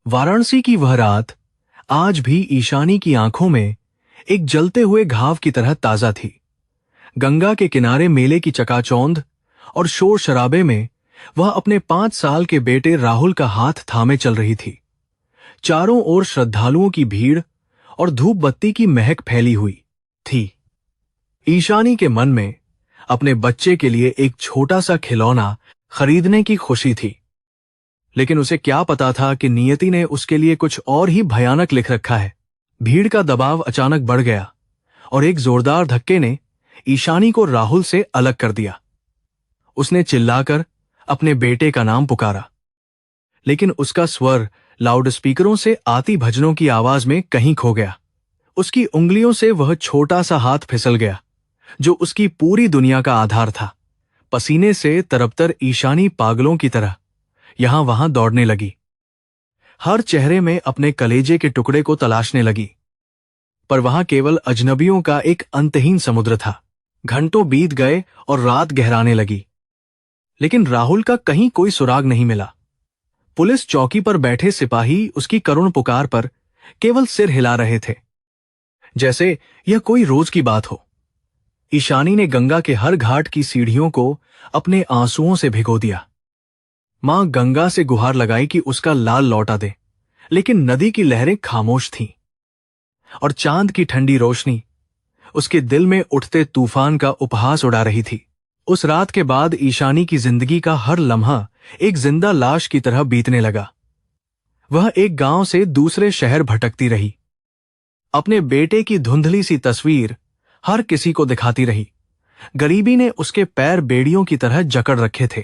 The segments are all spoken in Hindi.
वाराणसी की वह रात आज भी ईशानी की आंखों में एक जलते हुए घाव की तरह ताजा थी। गंगा के किनारे मेले की चकाचौंध और शोर शराबे में वह अपने 5 साल के बेटे राहुल का हाथ थामे चल रही थी। चारों ओर श्रद्धालुओं की भीड़ और धूप बत्ती की महक फैली हुई थी। ईशानी के मन में अपने बच्चे के लिए एक छोटा सा खिलौना खरीदने की खुशी थी, लेकिन उसे क्या पता था कि नियति ने उसके लिए कुछ और ही भयानक लिख रखा है। भीड़ का दबाव अचानक बढ़ गया और एक जोरदार धक्के ने ईशानी को राहुल से अलग कर दिया। उसने चिल्लाकर अपने बेटे का नाम पुकारा, लेकिन उसका स्वर लाउडस्पीकरों से आती भजनों की आवाज में कहीं खो गया। उसकी उंगलियों से वह छोटा सा हाथ फिसल गया जो उसकी पूरी दुनिया का आधार था। पसीने से तरबतर ईशानी पागलों की तरह यहां वहां दौड़ने लगी, हर चेहरे में अपने कलेजे के टुकड़े को तलाशने लगी, पर वहां केवल अजनबियों का एक अंतहीन समुद्र था। घंटों बीत गए और रात गहराने लगी, लेकिन राहुल का कहीं कोई सुराग नहीं मिला। पुलिस चौकी पर बैठे सिपाही उसकी करुण पुकार पर केवल सिर हिला रहे थे, जैसे यह कोई रोज की बात हो। ईशानी ने गंगा के हर घाट की सीढ़ियों को अपने आंसुओं से भिगो दिया। मां गंगा से गुहार लगाई कि उसका लाल लौटा दे, लेकिन नदी की लहरें खामोश थीं और चांद की ठंडी रोशनी उसके दिल में उठते तूफान का उपहास उड़ा रही थी। उस रात के बाद ईशानी की जिंदगी का हर लम्हा एक जिंदा लाश की तरह बीतने लगा। वह एक गांव से दूसरे शहर भटकती रही, अपने बेटे की धुंधली सी तस्वीर हर किसी को दिखाती रही। गरीबी ने उसके पैर बेड़ियों की तरह जकड़ रखे थे,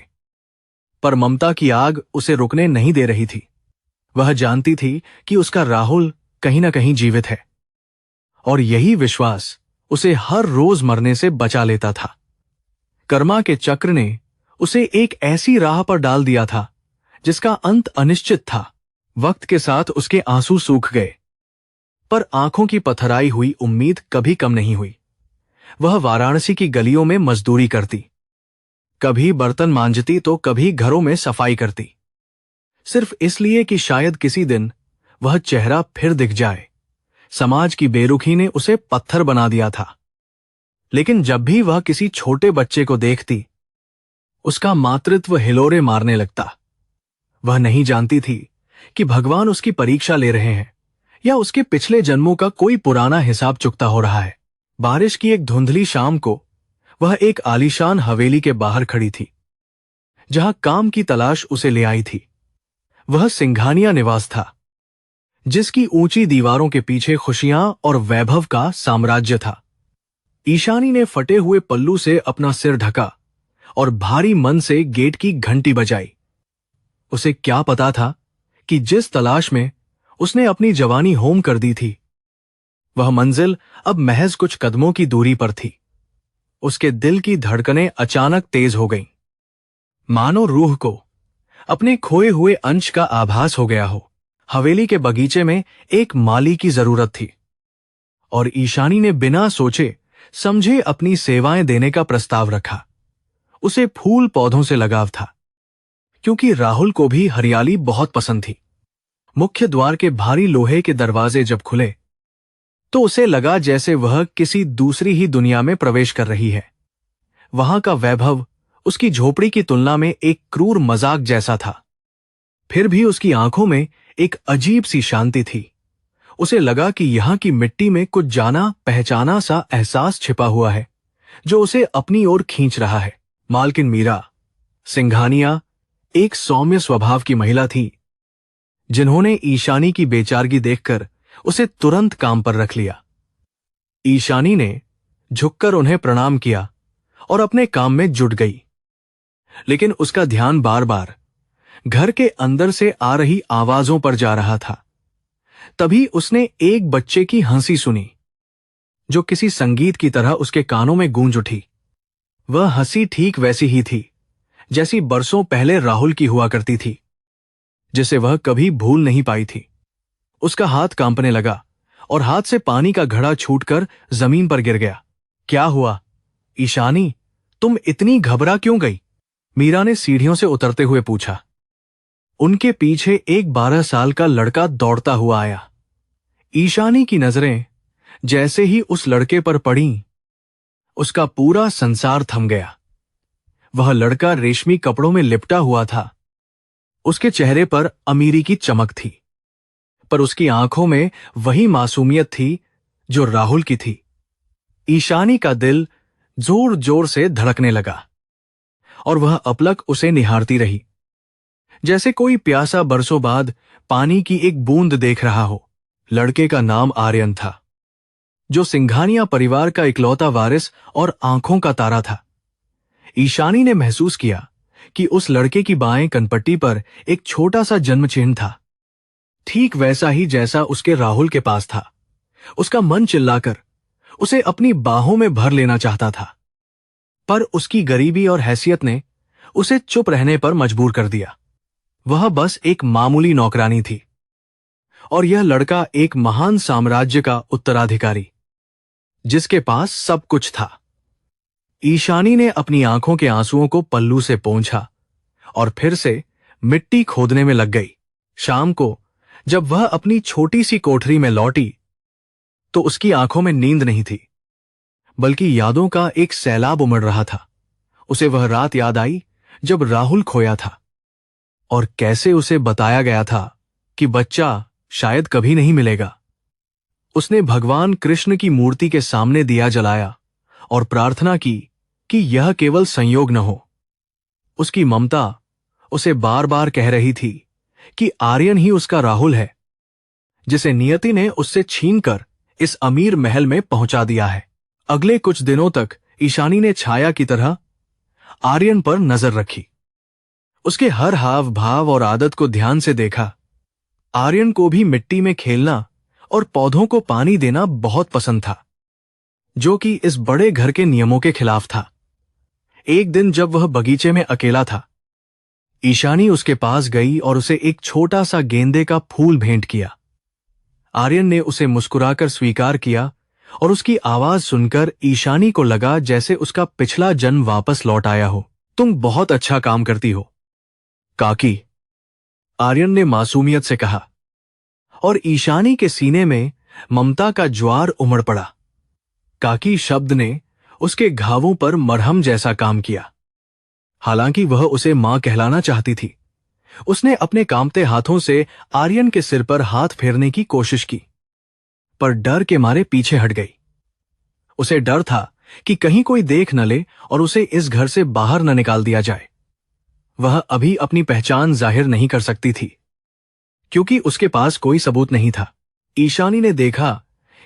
पर ममता की आग उसे रुकने नहीं दे रही थी। वह जानती थी कि उसका राहुल कहीं न कहीं जीवित है, और यही विश्वास उसे हर रोज मरने से बचा लेता था। कर्मा के चक्र ने उसे एक ऐसी राह पर डाल दिया था जिसका अंत अनिश्चित था। वक्त के साथ उसके आंसू सूख गए, पर आंखों की पथराई हुई उम्मीद कभी कम नहीं हुई। वह वाराणसी की गलियों में मजदूरी करती, कभी बर्तन मांजती तो कभी घरों में सफाई करती, सिर्फ इसलिए कि शायद किसी दिन वह चेहरा फिर दिख जाए। समाज की बेरुखी ने उसे पत्थर बना दिया था, लेकिन जब भी वह किसी छोटे बच्चे को देखती, उसका मातृत्व हिलोरे मारने लगता। वह नहीं जानती थी कि भगवान उसकी परीक्षा ले रहे हैं या उसके पिछले जन्मों का कोई पुराना हिसाब चुकता हो रहा है। बारिश की एक धुंधली शाम को वह एक आलीशान हवेली के बाहर खड़ी थी, जहां काम की तलाश उसे ले आई थी। वह सिंघानिया निवास था, जिसकी ऊंची दीवारों के पीछे खुशियां और वैभव का साम्राज्य था। ईशानी ने फटे हुए पल्लू से अपना सिर ढका और भारी मन से गेट की घंटी बजाई। उसे क्या पता था कि जिस तलाश में उसने अपनी जवानी होम कर दी थी, वह मंजिल अब महज कुछ कदमों की दूरी पर थी। उसके दिल की धड़कनें अचानक तेज हो गईं, मानो रूह को अपने खोए हुए अंश का आभास हो गया हो। हवेली के बगीचे में एक माली की जरूरत थी, और ईशानी ने बिना सोचे समझे अपनी सेवाएं देने का प्रस्ताव रखा। उसे फूल पौधों से लगाव था, क्योंकि राहुल को भी हरियाली बहुत पसंद थी। मुख्य द्वार के भारी लोहे के दरवाजे जब खुले तो उसे लगा जैसे वह किसी दूसरी ही दुनिया में प्रवेश कर रही है। वहां का वैभव उसकी झोपड़ी की तुलना में एक क्रूर मजाक जैसा था, फिर भी उसकी आंखों में एक अजीब सी शांति थी। उसे लगा कि यहां की मिट्टी में कुछ जाना पहचाना सा एहसास छिपा हुआ है जो उसे अपनी ओर खींच रहा है। मालकिन मीरा सिंघानिया एक सौम्य स्वभाव की महिला थी, जिन्होंने ईशानी की बेचारगी देखकर उसे तुरंत काम पर रख लिया। ईशानी ने झुककर उन्हें प्रणाम किया और अपने काम में जुट गई, लेकिन उसका ध्यान बार बार घर के अंदर से आ रही आवाजों पर जा रहा था। तभी उसने एक बच्चे की हंसी सुनी, जो किसी संगीत की तरह उसके कानों में गूंज उठी। वह हंसी ठीक वैसी ही थी जैसी बरसों पहले राहुल की हुआ करती थी, जिसे वह कभी भूल नहीं पाई थी। उसका हाथ कांपने लगा और हाथ से पानी का घड़ा छूटकर जमीन पर गिर गया। क्या हुआ ईशानी, तुम इतनी घबरा क्यों गई? मीरा ने सीढ़ियों से उतरते हुए पूछा। उनके पीछे एक 12 साल का लड़का दौड़ता हुआ आया। ईशानी की नजरें जैसे ही उस लड़के पर पड़ीं, उसका पूरा संसार थम गया। वह लड़का रेशमी कपड़ों में लिपटा हुआ था। उसके चेहरे पर अमीरी की चमक थी, पर उसकी आंखों में वही मासूमियत थी जो राहुल की थी। ईशानी का दिल जोर जोर से धड़कने लगा और वह अपलक उसे निहारती रही, जैसे कोई प्यासा बरसों बाद पानी की एक बूंद देख रहा हो। लड़के का नाम आर्यन था, जो सिंघानिया परिवार का इकलौता वारिस और आंखों का तारा था। ईशानी ने महसूस किया कि उस लड़के की बाएं कनपट्टी पर एक छोटा सा जन्म चिन्ह था, ठीक वैसा ही जैसा उसके राहुल के पास था। उसका मन चिल्लाकर उसे अपनी बाहों में भर लेना चाहता था, पर उसकी गरीबी और हैसियत ने उसे चुप रहने पर मजबूर कर दिया। वह बस एक मामूली नौकरानी थी और यह लड़का एक महान साम्राज्य का उत्तराधिकारी, जिसके पास सब कुछ था। ईशानी ने अपनी आंखों के आंसुओं को पल्लू से पोंछा और फिर से मिट्टी खोदने में लग गई। शाम को जब वह अपनी छोटी सी कोठरी में लौटी, तो उसकी आंखों में नींद नहीं थी, बल्कि यादों का एक सैलाब उमड़ रहा था। उसे वह रात याद आई जब राहुल खोया था और कैसे उसे बताया गया था कि बच्चा शायद कभी नहीं मिलेगा। उसने भगवान कृष्ण की मूर्ति के सामने दिया जलाया और प्रार्थना की कि यह केवल संयोग न हो। उसकी ममता उसे बार बार कह रही थी कि आर्यन ही उसका राहुल है, जिसे नियति ने उससे छीनकर इस अमीर महल में पहुंचा दिया है। अगले कुछ दिनों तक ईशानी ने छाया की तरह आर्यन पर नजर रखी। उसके हर हाव भाव और आदत को ध्यान से देखा। आर्यन को भी मिट्टी में खेलना और पौधों को पानी देना बहुत पसंद था, जो कि इस बड़े घर के नियमों के खिलाफ था। एक दिन जब वह बगीचे में अकेला था, ईशानी उसके पास गई और उसे एक छोटा सा गेंदे का फूल भेंट किया। आर्यन ने उसे मुस्कुराकर स्वीकार किया और उसकी आवाज सुनकर ईशानी को लगा जैसे उसका पिछला जन्म वापस लौट आया हो। तुम बहुत अच्छा काम करती हो, काकी, आर्यन ने मासूमियत से कहा, और ईशानी के सीने में ममता का ज्वार उमड़ पड़ा। काकी शब्द ने उसके घावों पर मरहम जैसा काम किया। हालांकि वह उसे मां कहलाना चाहती थी, उसने अपने कांपते हाथों से आर्यन के सिर पर हाथ फेरने की कोशिश की, पर डर के मारे पीछे हट गई। उसे डर था कि कहीं कोई देख न ले और उसे इस घर से बाहर न निकाल दिया जाए। वह अभी अपनी पहचान जाहिर नहीं कर सकती थी, क्योंकि उसके पास कोई सबूत नहीं था। ईशानी ने देखा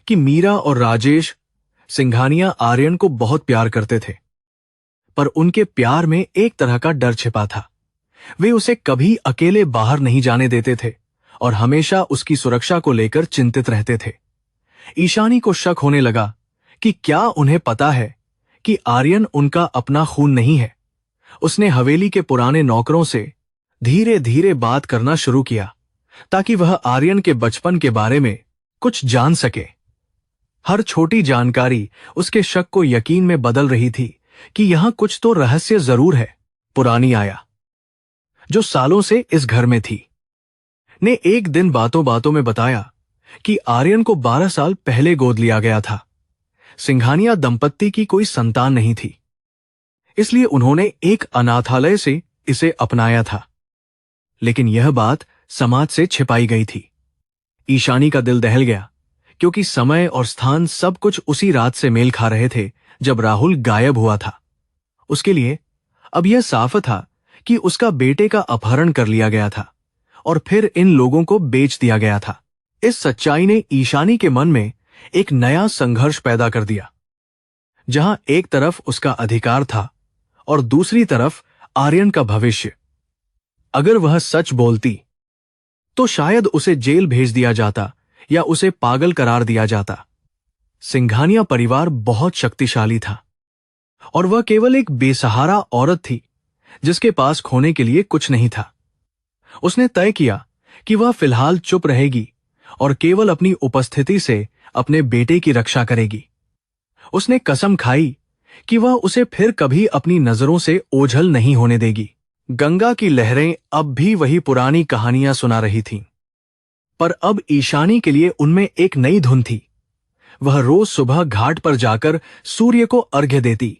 कि मीरा और राजेश सिंघानिया आर्यन को बहुत प्यार करते थे, पर उनके प्यार में एक तरह का डर छिपा था। वे उसे कभी अकेले बाहर नहीं जाने देते थे और हमेशा उसकी सुरक्षा को लेकर चिंतित रहते थे। ईशानी को शक होने लगा कि क्या उन्हें पता है कि आर्यन उनका अपना खून नहीं है। उसने हवेली के पुराने नौकरों से धीरे धीरे बात करना शुरू किया, ताकि वह आर्यन के बचपन के बारे में कुछ जान सके। हर छोटी जानकारी उसके शक को यकीन में बदल रही थी कि यहां कुछ तो रहस्य जरूर है। पुरानी आया, जो सालों से इस घर में थी, ने एक दिन बातों बातों में बताया कि आर्यन को 12 साल पहले गोद लिया गया था। सिंघानिया दंपत्ति की कोई संतान नहीं थी, इसलिए उन्होंने एक अनाथालय से इसे अपनाया था। लेकिन यह बात समाज से छिपाई गई थी। ईशानी का दिल दहल गया, क्योंकि समय और स्थान सब कुछ उसी रात से मेल खा रहे थे जब राहुल गायब हुआ था। उसके लिए अब यह साफ था कि उसका बेटे का अपहरण कर लिया गया था और फिर इन लोगों को बेच दिया गया था। इस सच्चाई ने ईशानी के मन में एक नया संघर्ष पैदा कर दिया, जहां एक तरफ उसका अधिकार था और दूसरी तरफ आर्यन का भविष्य। अगर वह सच बोलती तो शायद उसे जेल भेज दिया जाता या उसे पागल करार दिया जाता। सिंघानिया परिवार बहुत शक्तिशाली था और वह केवल एक बेसहारा औरत थी जिसके पास खोने के लिए कुछ नहीं था। उसने तय किया कि वह फिलहाल चुप रहेगी और केवल अपनी उपस्थिति से अपने बेटे की रक्षा करेगी। उसने कसम खाई कि वह उसे फिर कभी अपनी नजरों से ओझल नहीं होने देगी। गंगा की लहरें अब भी वही पुरानी कहानियां सुना रही थीं। पर अब ईशानी के लिए उनमें एक नई धुन थी। वह रोज सुबह घाट पर जाकर सूर्य को अर्घ्य देती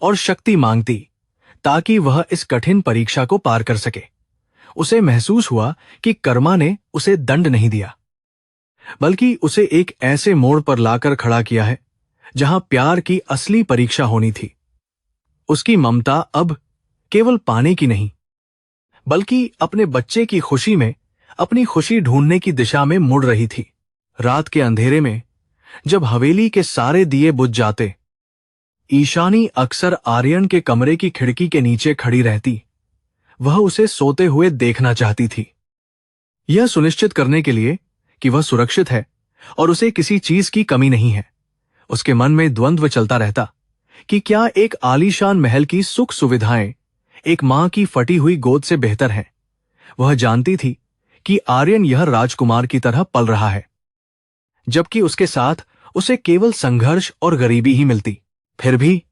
और शक्ति मांगती, ताकि वह इस कठिन परीक्षा को पार कर सके। उसे महसूस हुआ कि कर्मा ने उसे दंड नहीं दिया, बल्कि उसे एक ऐसे मोड़ पर लाकर खड़ा किया है जहां प्यार की असली परीक्षा होनी थी। उसकी ममता अब केवल पाने की नहीं, बल्कि अपने बच्चे की खुशी में अपनी खुशी ढूंढने की दिशा में मुड़ रही थी। रात के अंधेरे में जब हवेली के सारे दिए बुझ जाते, ईशानी अक्सर आर्यन के कमरे की खिड़की के नीचे खड़ी रहती। वह उसे सोते हुए देखना चाहती थी, यह सुनिश्चित करने के लिए कि वह सुरक्षित है और उसे किसी चीज की कमी नहीं है। उसके मन में द्वंद्व चलता रहता कि क्या एक आलीशान महल की सुख सुविधाएं एक मां की फटी हुई गोद से बेहतर हैं। वह जानती थी कि आर्यन यह राजकुमार की तरह पल रहा है, जबकि उसके साथ उसे केवल संघर्ष और गरीबी ही मिलती। फिर भी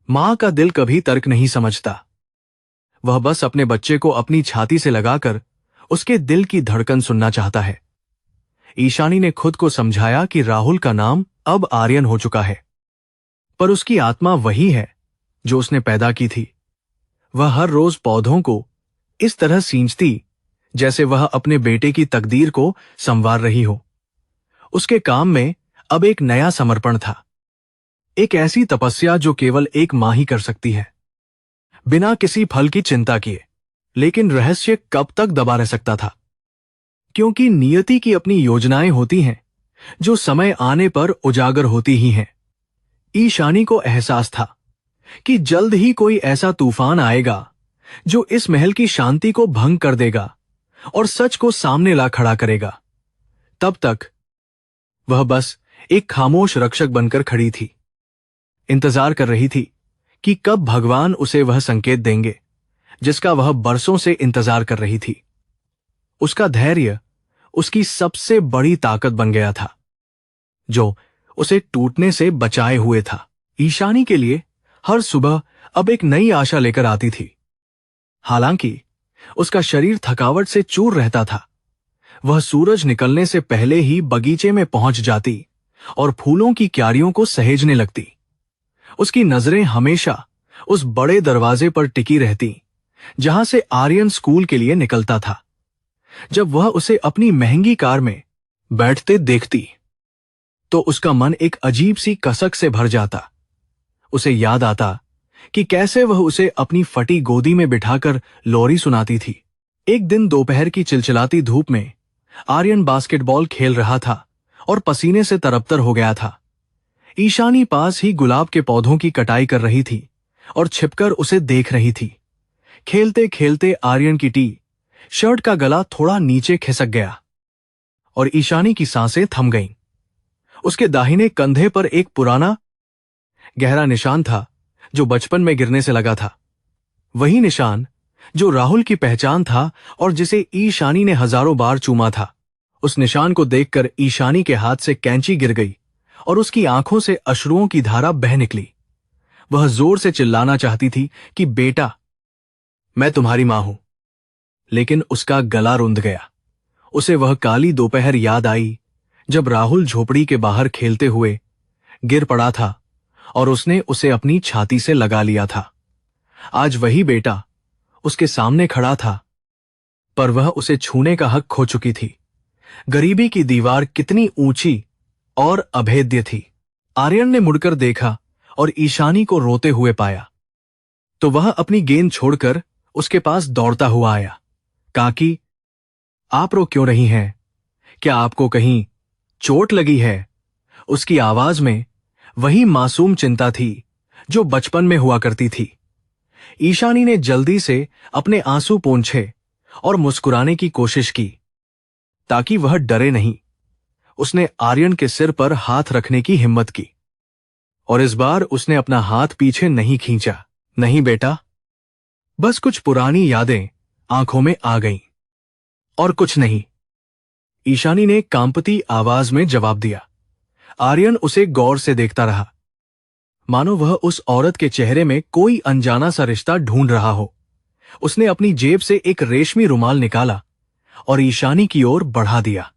मां का दिल कभी तर्क नहीं समझता। वह बस अपने बच्चे को अपनी छाती से लगाकर उसके दिल की धड़कन सुनना चाहता है। ईशानी ने खुद को समझाया कि राहुल का नाम अब आर्यन हो चुका है, पर उसकी आत्मा वही है जो उसने पैदा की थी। वह हर रोज पौधों को इस तरह सींचती जैसे वह अपने बेटे की तकदीर को संवार रही हो। उसके काम में अब एक नया समर्पण था, एक ऐसी तपस्या जो केवल एक मां ही कर सकती है, बिना किसी फल की चिंता किए। लेकिन रहस्य कब तक दबा रह सकता था, क्योंकि नियति की अपनी योजनाएं होती हैं जो समय आने पर उजागर होती ही हैं। ईशानी को एहसास था कि जल्द ही कोई ऐसा तूफान आएगा जो इस महल की शांति को भंग कर देगा और सच को सामने ला खड़ा करेगा। तब तक वह बस एक खामोश रक्षक बनकर खड़ी थी, इंतजार कर रही थी कि कब भगवान उसे वह संकेत देंगे जिसका वह बरसों से इंतजार कर रही थी। उसका धैर्य उसकी सबसे बड़ी ताकत बन गया था, जो उसे टूटने से बचाए हुए था। ईशानी के लिए हर सुबह अब एक नई आशा लेकर आती थी। हालांकि उसका शरीर थकावट से चूर रहता था, वह सूरज निकलने से पहले ही बगीचे में पहुंच जाती और फूलों की क्यारियों को सहेजने लगती। उसकी नजरें हमेशा उस बड़े दरवाजे पर टिकी रहती जहां से आर्यन स्कूल के लिए निकलता था। जब वह उसे अपनी महंगी कार में बैठते देखती तो उसका मन एक अजीब सी कसक से भर जाता। उसे याद आता कि कैसे वह उसे अपनी फटी गोदी में बिठाकर लोरी सुनाती थी। एक दिन दोपहर की चिलचिलाती धूप में आर्यन बास्केटबॉल खेल रहा था और पसीने से तरबतर हो गया था। ईशानी पास ही गुलाब के पौधों की कटाई कर रही थी और छिपकर उसे देख रही थी। खेलते खेलते आर्यन की टी शर्ट का गला थोड़ा नीचे खिसक गया और ईशानी की सांसें थम गईं। उसके दाहिने कंधे पर एक पुराना गहरा निशान था जो बचपन में गिरने से लगा था। वही निशान जो राहुल की पहचान था और जिसे ईशानी ने हजारों बार चूमा था। उस निशान को देखकर ईशानी के हाथ से कैंची गिर गई और उसकी आंखों से अश्रुओं की धारा बह निकली। वह जोर से चिल्लाना चाहती थी कि बेटा, मैं तुम्हारी मां हूं, लेकिन उसका गला रुंध गया। उसे वह काली दोपहर याद आई जब राहुल झोपड़ी के बाहर खेलते हुए गिर पड़ा था और उसने उसे अपनी छाती से लगा लिया था। आज वही बेटा उसके सामने खड़ा था, पर वह उसे छूने का हक खो चुकी थी। गरीबी की दीवार कितनी ऊंची और अभेद्य थी। आर्यन ने मुड़कर देखा और ईशानी को रोते हुए पाया, तो वह अपनी गेंद छोड़कर उसके पास दौड़ता हुआ आया। काकी, आप रो क्यों रही हैं? क्या आपको कहीं चोट लगी है? उसकी आवाज में वही मासूम चिंता थी जो बचपन में हुआ करती थी। ईशानी ने जल्दी से अपने आंसू पोंछे और मुस्कुराने की कोशिश की ताकि वह डरे नहीं। उसने आर्यन के सिर पर हाथ रखने की हिम्मत की और इस बार उसने अपना हाथ पीछे नहीं खींचा। नहीं बेटा, बस कुछ पुरानी यादें आंखों में आ गईं और कुछ नहीं, ईशानी ने कांपती आवाज में जवाब दिया। आर्यन उसे गौर से देखता रहा, मानो वह उस औरत के चेहरे में कोई अनजाना सा रिश्ता ढूंढ रहा हो। उसने अपनी जेब से एक रेशमी रुमाल निकाला और ईशानी की ओर बढ़ा दिया,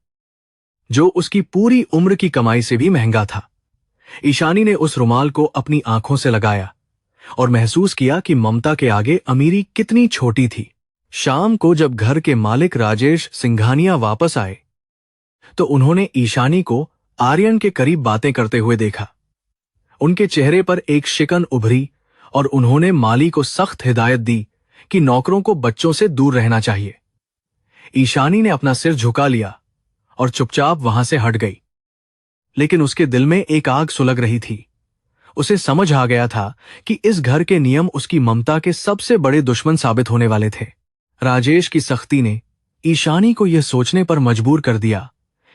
जो उसकी पूरी उम्र की कमाई से भी महंगा था। ईशानी ने उस रुमाल को अपनी आंखों से लगाया और महसूस किया कि ममता के आगे अमीरी कितनी छोटी थी। शाम को जब घर के मालिक राजेश सिंघानिया वापस आए तो उन्होंने ईशानी को आर्यन के करीब बातें करते हुए देखा। उनके चेहरे पर एक शिकन उभरी और उन्होंने माली को सख्त हिदायत दी कि नौकरों को बच्चों से दूर रहना चाहिए। ईशानी ने अपना सिर झुका लिया और चुपचाप वहां से हट गई, लेकिन उसके दिल में एक आग सुलग रही थी। उसे समझ आ गया था कि इस घर के नियम उसकी ममता के सबसे बड़े दुश्मन साबित होने वाले थे। राजेश की सख्ती ने ईशानी को यह सोचने पर मजबूर कर दिया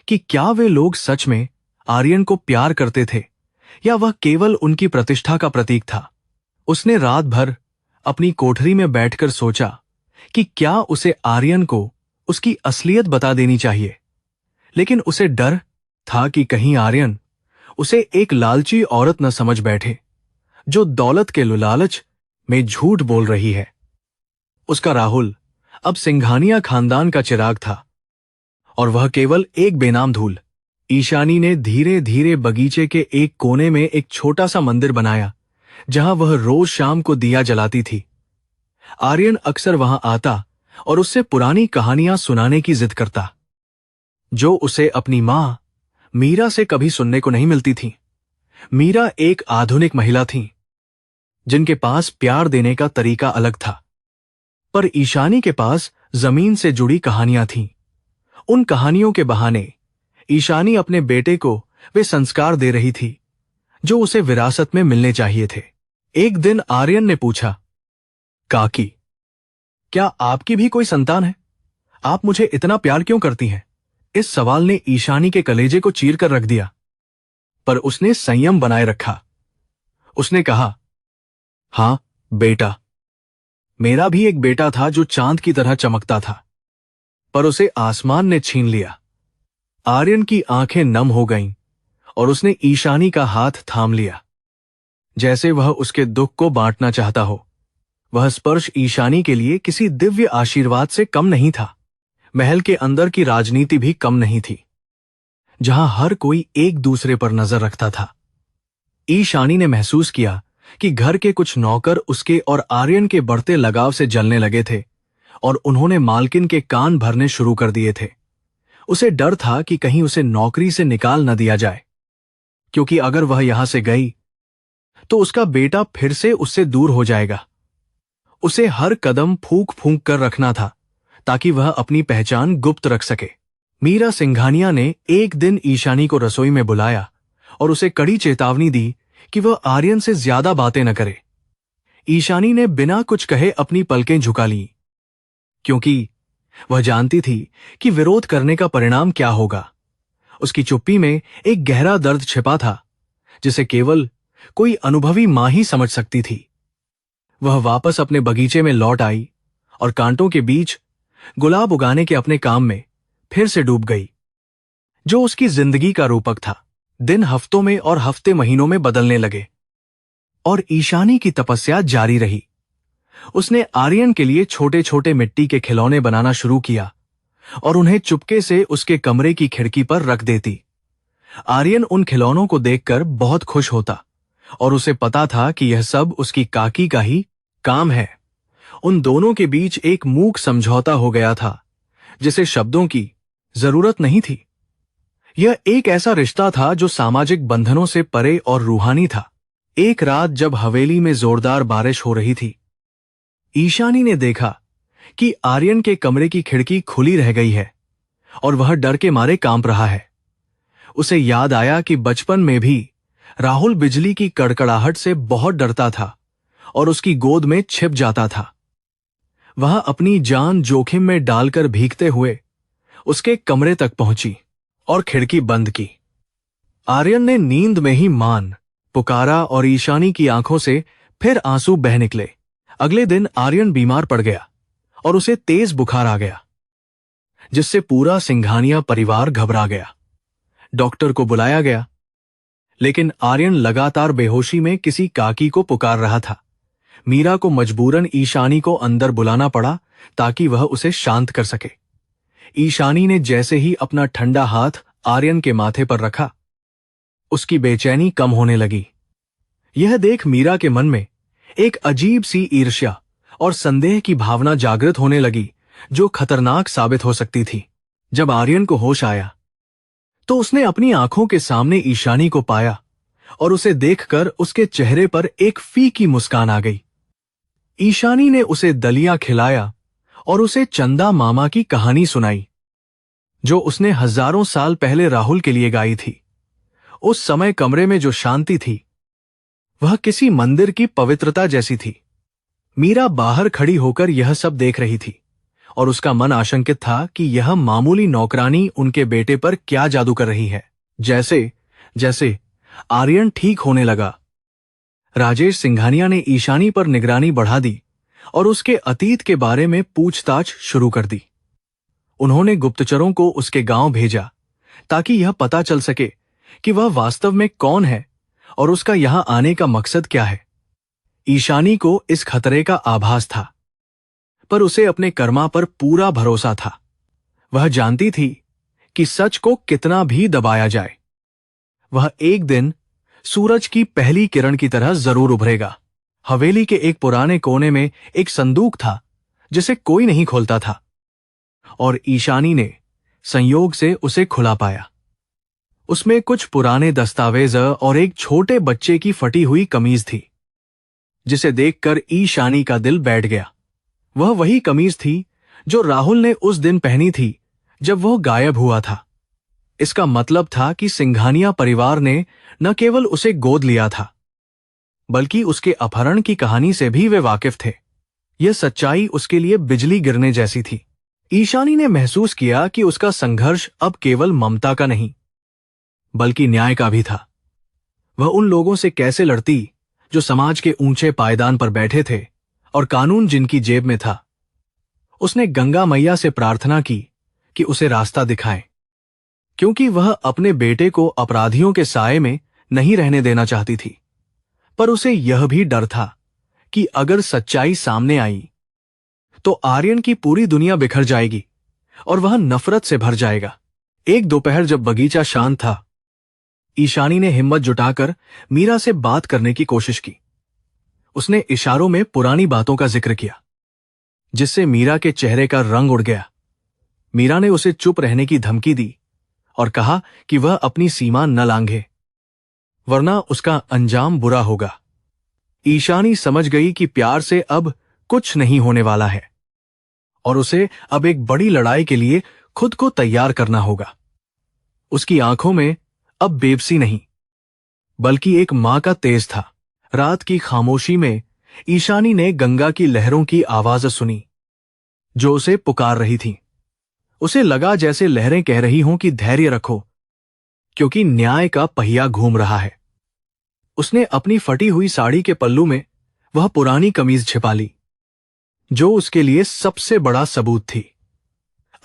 कि क्या वे लोग सच में आर्यन को प्यार करते थे या वह केवल उनकी प्रतिष्ठा का प्रतीक था। उसने रात भर अपनी कोठरी में बैठकर सोचा कि क्या उसे आर्यन को उसकी असलियत बता देनी चाहिए, लेकिन उसे डर था कि कहीं आर्यन उसे एक लालची औरत न समझ बैठे जो दौलत के लालच में झूठ बोल रही है। उसका राहुल अब सिंघानिया खानदान का चिराग था और वह केवल एक बेनाम धूल। ईशानी ने धीरे धीरे बगीचे के एक कोने में एक छोटा सा मंदिर बनाया जहां वह रोज शाम को दिया जलाती थी। आर्यन अक्सर वहां आता और उससे पुरानी कहानियां सुनाने की जिद करता, जो उसे अपनी मां मीरा से कभी सुनने को नहीं मिलती थी। मीरा एक आधुनिक महिला थी जिनके पास प्यार देने का तरीका अलग था, पर ईशानी के पास जमीन से जुड़ी कहानियां थीं। उन कहानियों के बहाने ईशानी अपने बेटे को वे संस्कार दे रही थी जो उसे विरासत में मिलने चाहिए थे। एक दिन आर्यन ने पूछा, काकी, क्या आपकी भी कोई संतान है? आप मुझे इतना प्यार क्यों करती हैं? इस सवाल ने ईशानी के कलेजे को चीर कर रख दिया, पर उसने संयम बनाए रखा। उसने कहा, हां बेटा, मेरा भी एक बेटा था जो चांद की तरह चमकता था, पर उसे आसमान ने छीन लिया। आर्यन की आंखें नम हो गईं और उसने ईशानी का हाथ थाम लिया, जैसे वह उसके दुख को बांटना चाहता हो। वह स्पर्श ईशानी के लिए किसी दिव्य आशीर्वाद से कम नहीं था। महल के अंदर की राजनीति भी कम नहीं थी, जहां हर कोई एक दूसरे पर नजर रखता था। ईशानी ने महसूस किया कि घर के कुछ नौकर उसके और आर्यन के बढ़ते लगाव से जलने लगे थे और उन्होंने मालकिन के कान भरने शुरू कर दिए थे। उसे डर था कि कहीं उसे नौकरी से निकाल न दिया जाए, क्योंकि अगर वह यहां से गई तो उसका बेटा फिर से उससे दूर हो जाएगा। उसे हर कदम फूंक फूंक कर रखना था ताकि वह अपनी पहचान गुप्त रख सके। मीरा सिंघानिया ने एक दिन ईशानी को रसोई में बुलाया और उसे कड़ी चेतावनी दी कि वह आर्यन से ज्यादा बातें न करे। ईशानी ने बिना कुछ कहे अपनी पलकें झुका लीं, क्योंकि वह जानती थी कि विरोध करने का परिणाम क्या होगा। उसकी चुप्पी में एक गहरा दर्द छिपा था जिसे केवल कोई अनुभवी मां ही समझ सकती थी। वह वापस अपने बगीचे में लौट आई और कांटों के बीच गुलाब उगाने के अपने काम में फिर से डूब गई, जो उसकी जिंदगी का रूपक था। दिन हफ्तों में और हफ्ते महीनों में बदलने लगे और ईशानी की तपस्या जारी रही। उसने आर्यन के लिए छोटे छोटे मिट्टी के खिलौने बनाना शुरू किया और उन्हें चुपके से उसके कमरे की खिड़की पर रख देती। आर्यन उन खिलौनों को देखकर बहुत खुश होता और उसे पता था कि यह सब उसकी काकी का ही काम है। उन दोनों के बीच एक मूक समझौता हो गया था जिसे शब्दों की जरूरत नहीं थी। यह एक ऐसा रिश्ता था जो सामाजिक बंधनों से परे और रूहानी था। एक रात जब हवेली में जोरदार बारिश हो रही थी, ईशानी ने देखा कि आर्यन के कमरे की खिड़की खुली रह गई है और वह डर के मारे कांप रहा है। उसे याद आया कि बचपन में भी राहुल बिजली की कड़कड़ाहट से बहुत डरता था और उसकी गोद में छिप जाता था। वह अपनी जान जोखिम में डालकर भीगते हुए उसके कमरे तक पहुंची और खिड़की बंद की। आर्यन ने नींद में ही मान पुकारा और ईशानी की आंखों से फिर आंसू बह निकले। अगले दिन आर्यन बीमार पड़ गया और उसे तेज बुखार आ गया, जिससे पूरा सिंघानिया परिवार घबरा गया। डॉक्टर को बुलाया गया, लेकिन आर्यन लगातार बेहोशी में किसी काकी को पुकार रहा था। मीरा को मजबूरन ईशानी को अंदर बुलाना पड़ा ताकि वह उसे शांत कर सके। ईशानी ने जैसे ही अपना ठंडा हाथ आर्यन के माथे पर रखा, उसकी बेचैनी कम होने लगी। यह देख मीरा के मन में एक अजीब सी ईर्ष्या और संदेह की भावना जागृत होने लगी, जो खतरनाक साबित हो सकती थी। जब आर्यन को होश आया तो उसने अपनी आंखों के सामने ईशानी को पाया और उसे देखकर उसके चेहरे पर एक फीकी मुस्कान आ गई। ईशानी ने उसे दलिया खिलाया और उसे चंदा मामा की कहानी सुनाई, जो उसने हजारों साल पहले राहुल के लिए गाई थी। उस समय कमरे में जो शांति थी वह किसी मंदिर की पवित्रता जैसी थी। मीरा बाहर खड़ी होकर यह सब देख रही थी और उसका मन आशंकित था कि यह मामूली नौकरानी उनके बेटे पर क्या जादू कर रही है। जैसे जैसे आर्यन ठीक होने लगा, राजेश सिंघानिया ने ईशानी पर निगरानी बढ़ा दी और उसके अतीत के बारे में पूछताछ शुरू कर दी। उन्होंने गुप्तचरों को उसके गांव भेजा ताकि यह पता चल सके कि वह वास्तव में कौन है और उसका यहां आने का मकसद क्या है। ईशानी को इस खतरे का आभास था, पर उसे अपने कर्मा पर पूरा भरोसा था। वह जानती थी कि सच को कितना भी दबाया जाए, वह एक दिन सूरज की पहली किरण की तरह जरूर उभरेगा। हवेली के एक पुराने कोने में एक संदूक था जिसे कोई नहीं खोलता था, और ईशानी ने संयोग से उसे खुला पाया। उसमें कुछ पुराने दस्तावेज और एक छोटे बच्चे की फटी हुई कमीज थी, जिसे देखकर ईशानी का दिल बैठ गया। वह वही कमीज थी जो राहुल ने उस दिन पहनी थी जब वह गायब हुआ था। इसका मतलब था कि सिंघानिया परिवार ने न केवल उसे गोद लिया था, बल्कि उसके अपहरण की कहानी से भी वे वाकिफ थे। यह सच्चाई उसके लिए बिजली गिरने जैसी थी। ईशानी ने महसूस किया कि उसका संघर्ष अब केवल ममता का नहीं, बल्कि न्याय का भी था। वह उन लोगों से कैसे लड़ती जो समाज के ऊंचे पायदान पर बैठे थे और कानून जिनकी जेब में था। उसने गंगा मैया से प्रार्थना की कि उसे रास्ता दिखाएं, क्योंकि वह अपने बेटे को अपराधियों के साए में नहीं रहने देना चाहती थी। पर उसे यह भी डर था कि अगर सच्चाई सामने आई तो आर्यन की पूरी दुनिया बिखर जाएगी और वह नफरत से भर जाएगा। एक दोपहर जब बगीचा शांत था, ईशानी ने हिम्मत जुटाकर मीरा से बात करने की कोशिश की। उसने इशारों में पुरानी बातों का जिक्र किया, जिससे मीरा के चेहरे का रंग उड़ गया। मीरा ने उसे चुप रहने की धमकी दी और कहा कि वह अपनी सीमा न लांघे, वरना उसका अंजाम बुरा होगा। ईशानी समझ गई कि प्यार से अब कुछ नहीं होने वाला है और उसे अब एक बड़ी लड़ाई के लिए खुद को तैयार करना होगा। उसकी आंखों में अब बेबसी नहीं, बल्कि एक मां का तेज था। रात की खामोशी में ईशानी ने गंगा की लहरों की आवाज सुनी, जो उसे पुकार रही थी। उसे लगा जैसे लहरें कह रही हों कि धैर्य रखो, क्योंकि न्याय का पहिया घूम रहा है। उसने अपनी फटी हुई साड़ी के पल्लू में वह पुरानी कमीज छिपा ली, जो उसके लिए सबसे बड़ा सबूत थी।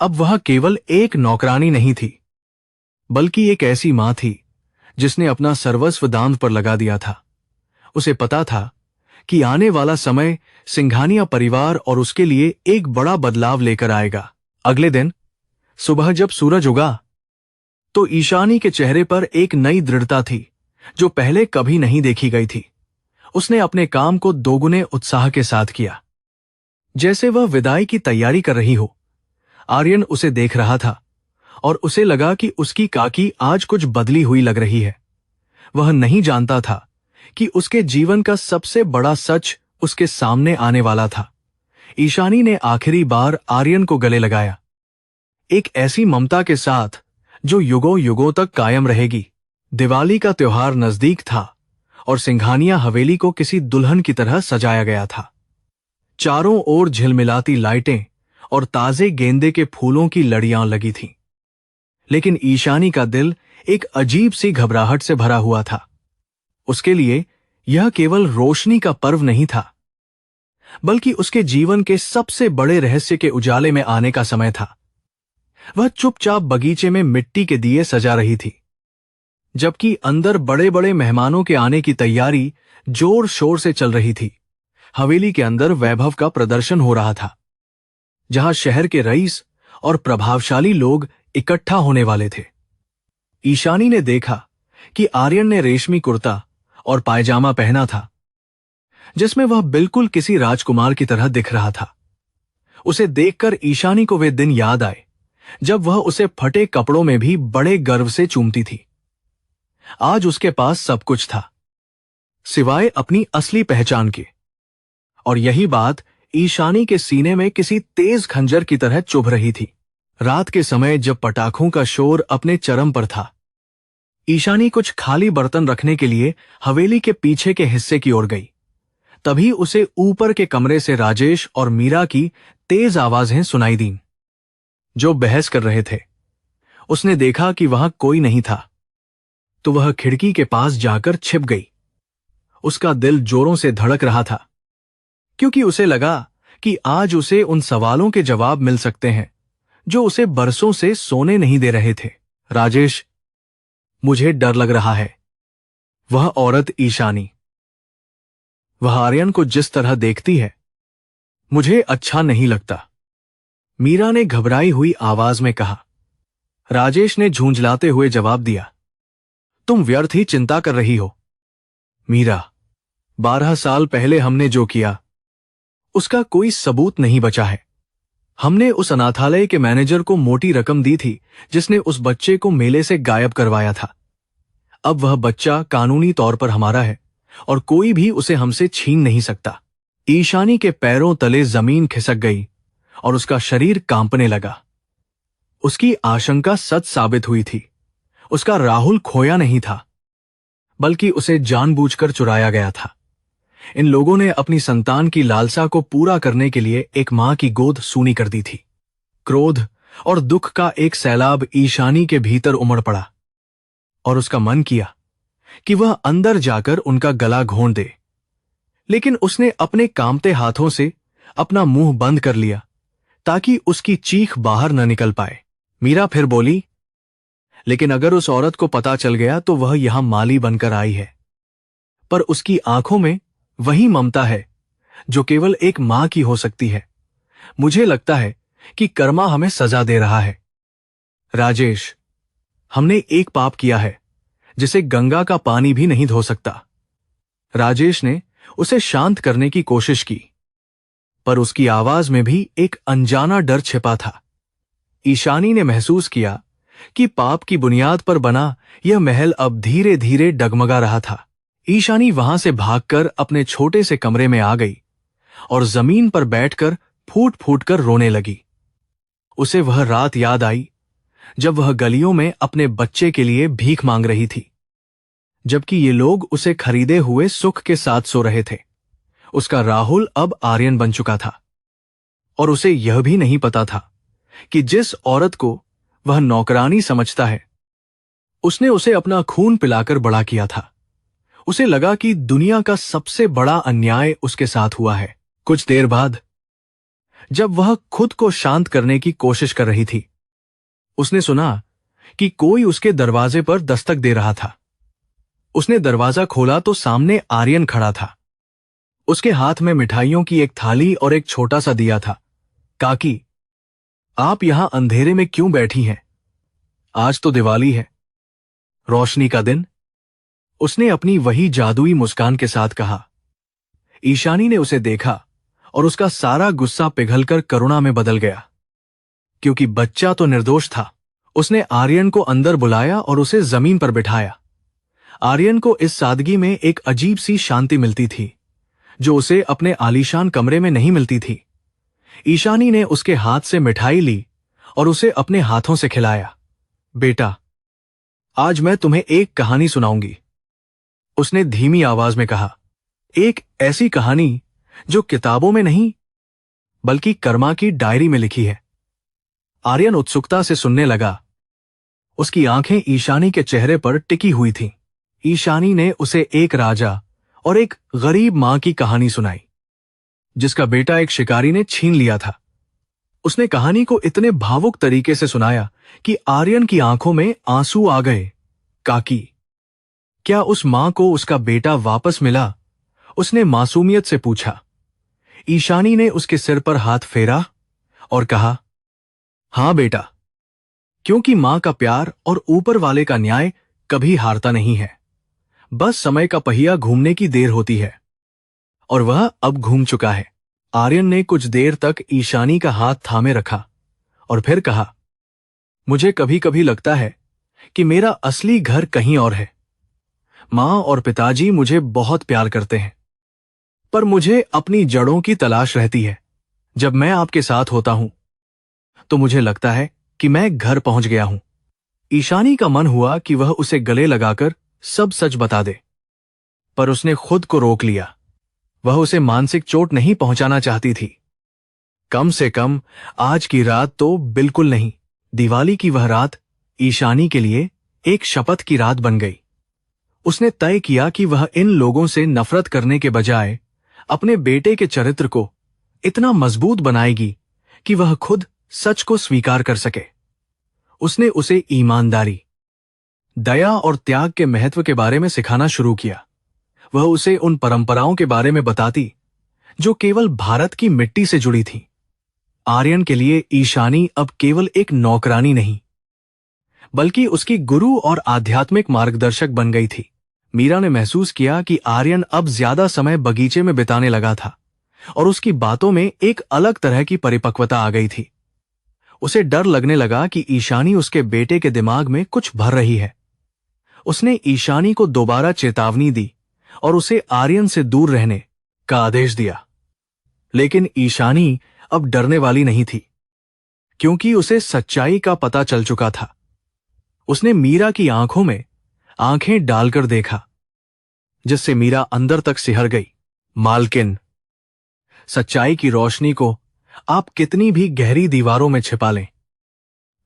अब वह केवल एक नौकरानी नहीं थी, बल्कि एक ऐसी मां थी जिसने अपना सर्वस्व दांव पर लगा दिया था। उसे पता था कि आने वाला समय सिंघानिया परिवार और उसके लिए एक बड़ा बदलाव लेकर आएगा। अगले दिन सुबह जब सूरज उगा तो ईशानी के चेहरे पर एक नई दृढ़ता थी जो पहले कभी नहीं देखी गई थी। उसने अपने काम को दोगुने उत्साह के साथ किया, जैसे वह विदाई की तैयारी कर रही हो। आर्यन उसे देख रहा था और उसे लगा कि उसकी काकी आज कुछ बदली हुई लग रही है। वह नहीं जानता था कि उसके जीवन का सबसे बड़ा सच उसके सामने आने वाला था। ईशानी ने आखिरी बार आर्यन को गले लगाया, एक ऐसी ममता के साथ जो युगों युगों तक कायम रहेगी। दिवाली का त्योहार नजदीक था और सिंघानिया हवेली को किसी दुल्हन की तरह सजाया गया था। चारों ओर झिलमिलाती लाइटें और ताजे गेंदे के फूलों की लड़ियां लगी थीं। लेकिन ईशानी का दिल एक अजीब सी घबराहट से भरा हुआ था। उसके लिए यह केवल रोशनी का पर्व नहीं था, बल्कि उसके जीवन के सबसे बड़े रहस्य के उजाले में आने का समय था। वह चुपचाप बगीचे में मिट्टी के दिए सजा रही थी, जबकि अंदर बड़े बड़े मेहमानों के आने की तैयारी जोर शोर से चल रही थी। हवेली के अंदर वैभव का प्रदर्शन हो रहा था, जहां शहर के रईस और प्रभावशाली लोग इकट्ठा होने वाले थे। ईशानी ने देखा कि आर्यन ने रेशमी कुर्ता और पायजामा पहना था, जिसमें वह बिल्कुल किसी राजकुमार की तरह दिख रहा था। उसे देखकर ईशानी को वे दिन याद आए जब वह उसे फटे कपड़ों में भी बड़े गर्व से चूमती थी। आज उसके पास सब कुछ था, सिवाय अपनी असली पहचान के। और यही बात ईशानी के सीने में किसी तेज खंजर की तरह चुभ रही थी। रात के समय जब पटाखों का शोर अपने चरम पर था, ईशानी कुछ खाली बर्तन रखने के लिए हवेली के पीछे के हिस्से की ओर गई। तभी उसे ऊपर के कमरे से राजेश और मीरा की तेज आवाजें सुनाई दीं, जो बहस कर रहे थे। उसने देखा कि वहां कोई नहीं था, तो वह खिड़की के पास जाकर छिप गई। उसका दिल जोरों से धड़क रहा था, क्योंकि उसे लगा कि आज उसे उन सवालों के जवाब मिल सकते हैं जो उसे बरसों से सोने नहीं दे रहे थे। राजेश, मुझे डर लग रहा है। वह औरत ईशानी, वह आर्यन को जिस तरह देखती है, मुझे अच्छा नहीं लगता, मीरा ने घबराई हुई आवाज में कहा। राजेश ने झूंझलाते हुए जवाब दिया, तुम व्यर्थ ही चिंता कर रही हो। मीरा, 12 साल पहले हमने जो किया, उसका कोई सबूत नहीं बचा है। हमने उस अनाथालय के मैनेजर को मोटी रकम दी थी, जिसने उस बच्चे को मेले से गायब करवाया था। अब वह बच्चा कानूनी तौर पर हमारा है और कोई भी उसे हमसे छीन नहीं सकता। ईशानी के पैरों तले जमीन खिसक गई और उसका शरीर कांपने लगा। उसकी आशंका सच साबित हुई थी। उसका राहुल खोया नहीं था, बल्कि उसे जानबूझकर चुराया गया था। इन लोगों ने अपनी संतान की लालसा को पूरा करने के लिए एक मां की गोद सूनी कर दी थी। क्रोध और दुख का एक सैलाब ईशानी के भीतर उमड़ पड़ा और उसका मन किया कि वह अंदर जाकर उनका गला घोंट दे, लेकिन उसने अपने कांपते हाथों से अपना मुंह बंद कर लिया ताकि उसकी चीख बाहर न निकल पाए। मीरा फिर बोली, लेकिन अगर उस औरत को पता चल गया तो वह यहां माली बनकर आई है, पर उसकी आंखों में वही ममता है जो केवल एक मां की हो सकती है। मुझे लगता है कि कर्मा हमें सजा दे रहा है। राजेश, हमने एक पाप किया है जिसे गंगा का पानी भी नहीं धो सकता। राजेश ने उसे शांत करने की कोशिश की, पर उसकी आवाज में भी एक अनजाना डर छिपा था। ईशानी ने महसूस किया कि पाप की बुनियाद पर बना यह महल अब धीरे धीरे डगमगा रहा था। ईशानी वहां से भागकर अपने छोटे से कमरे में आ गई और जमीन पर बैठकर फूट फूट कर रोने लगी। उसे वह रात याद आई जब वह गलियों में अपने बच्चे के लिए भीख मांग रही थी, जबकि ये लोग उसे खरीदे हुए सुख के साथ सो रहे थे। उसका राहुल अब आर्यन बन चुका था और उसे यह भी नहीं पता था कि जिस औरत को वह नौकरानी समझता है, उसने उसे अपना खून पिलाकर बड़ा किया था। उसे लगा कि दुनिया का सबसे बड़ा अन्याय उसके साथ हुआ है। कुछ देर बाद जब वह खुद को शांत करने की कोशिश कर रही थी, उसने सुना कि कोई उसके दरवाजे पर दस्तक दे रहा था। उसने दरवाजा खोला तो सामने आर्यन खड़ा था। उसके हाथ में मिठाइयों की एक थाली और एक छोटा सा दिया था। काकी, आप यहां अंधेरे में क्यों बैठी हैं? आज तो दिवाली है, रोशनी का दिन, उसने अपनी वही जादुई मुस्कान के साथ कहा। ईशानी ने उसे देखा और उसका सारा गुस्सा पिघलकर करुणा में बदल गया, क्योंकि बच्चा तो निर्दोष था। उसने आर्यन को अंदर बुलाया और उसे जमीन पर बिठाया। आर्यन को इस सादगी में एक अजीब सी शांति मिलती थी, जो उसे अपने आलीशान कमरे में नहीं मिलती थी। ईशानी ने उसके हाथ से मिठाई ली और उसे अपने हाथों से खिलाया। बेटा, आज मैं तुम्हें एक कहानी सुनाऊंगी, उसने धीमी आवाज में कहा। एक ऐसी कहानी जो किताबों में नहीं, बल्कि कर्मा की डायरी में लिखी है। आर्यन उत्सुकता से सुनने लगा। उसकी आंखें ईशानी के चेहरे पर टिकी हुई थीं। ईशानी ने उसे एक राजा और एक गरीब मां की कहानी सुनाई, जिसका बेटा एक शिकारी ने छीन लिया था। उसने कहानी को इतने भावुक तरीके से सुनाया कि आर्यन की आंखों में आंसू आ गए। काकी, क्या उस मां को उसका बेटा वापस मिला? उसने मासूमियत से पूछा। ईशानी ने उसके सिर पर हाथ फेरा और कहा, हां बेटा, क्योंकि मां का प्यार और ऊपर वाले का न्याय कभी हारता नहीं है। बस समय का पहिया घूमने की देर होती है, और वह अब घूम चुका है। आर्यन ने कुछ देर तक ईशानी का हाथ थामे रखा और फिर कहा, मुझे कभी कभी लगता है कि मेरा असली घर कहीं और है। मां और पिताजी मुझे बहुत प्यार करते हैं, पर मुझे अपनी जड़ों की तलाश रहती है। जब मैं आपके साथ होता हूं तो मुझे लगता है कि मैं घर पहुंच गया हूं। ईशानी का मन हुआ कि वह उसे गले लगाकर सब सच बता दे, पर उसने खुद को रोक लिया। वह उसे मानसिक चोट नहीं पहुंचाना चाहती थी, कम से कम आज की रात तो बिल्कुल नहीं। दिवाली की वह रात ईशानी के लिए एक शपथ की रात बन गई। उसने तय किया कि वह इन लोगों से नफरत करने के बजाय अपने बेटे के चरित्र को इतना मजबूत बनाएगी कि वह खुद सच को स्वीकार कर सके। उसने उसे ईमानदारी, दया और त्याग के महत्व के बारे में सिखाना शुरू किया। वह उसे उन परंपराओं के बारे में बताती जो केवल भारत की मिट्टी से जुड़ी थीं। आर्यन के लिए ईशानी अब केवल एक नौकरानी नहीं, बल्कि उसकी गुरु और आध्यात्मिक मार्गदर्शक बन गई थी। मीरा ने महसूस किया कि आर्यन अब ज्यादा समय बगीचे में बिताने लगा था और उसकी बातों में एक अलग तरह की परिपक्वता आ गई थी। उसे डर लगने लगा कि ईशानी उसके बेटे के दिमाग में कुछ भर रही है। उसने ईशानी को दोबारा चेतावनी दी और उसे आर्यन से दूर रहने का आदेश दिया। लेकिन ईशानी अब डरने वाली नहीं थी, क्योंकि उसे सच्चाई का पता चल चुका था। उसने मीरा की आंखों में आंखें डालकर देखा, जिससे मीरा अंदर तक सिहर गई। मालकिन, सच्चाई की रोशनी को आप कितनी भी गहरी दीवारों में छिपा लें,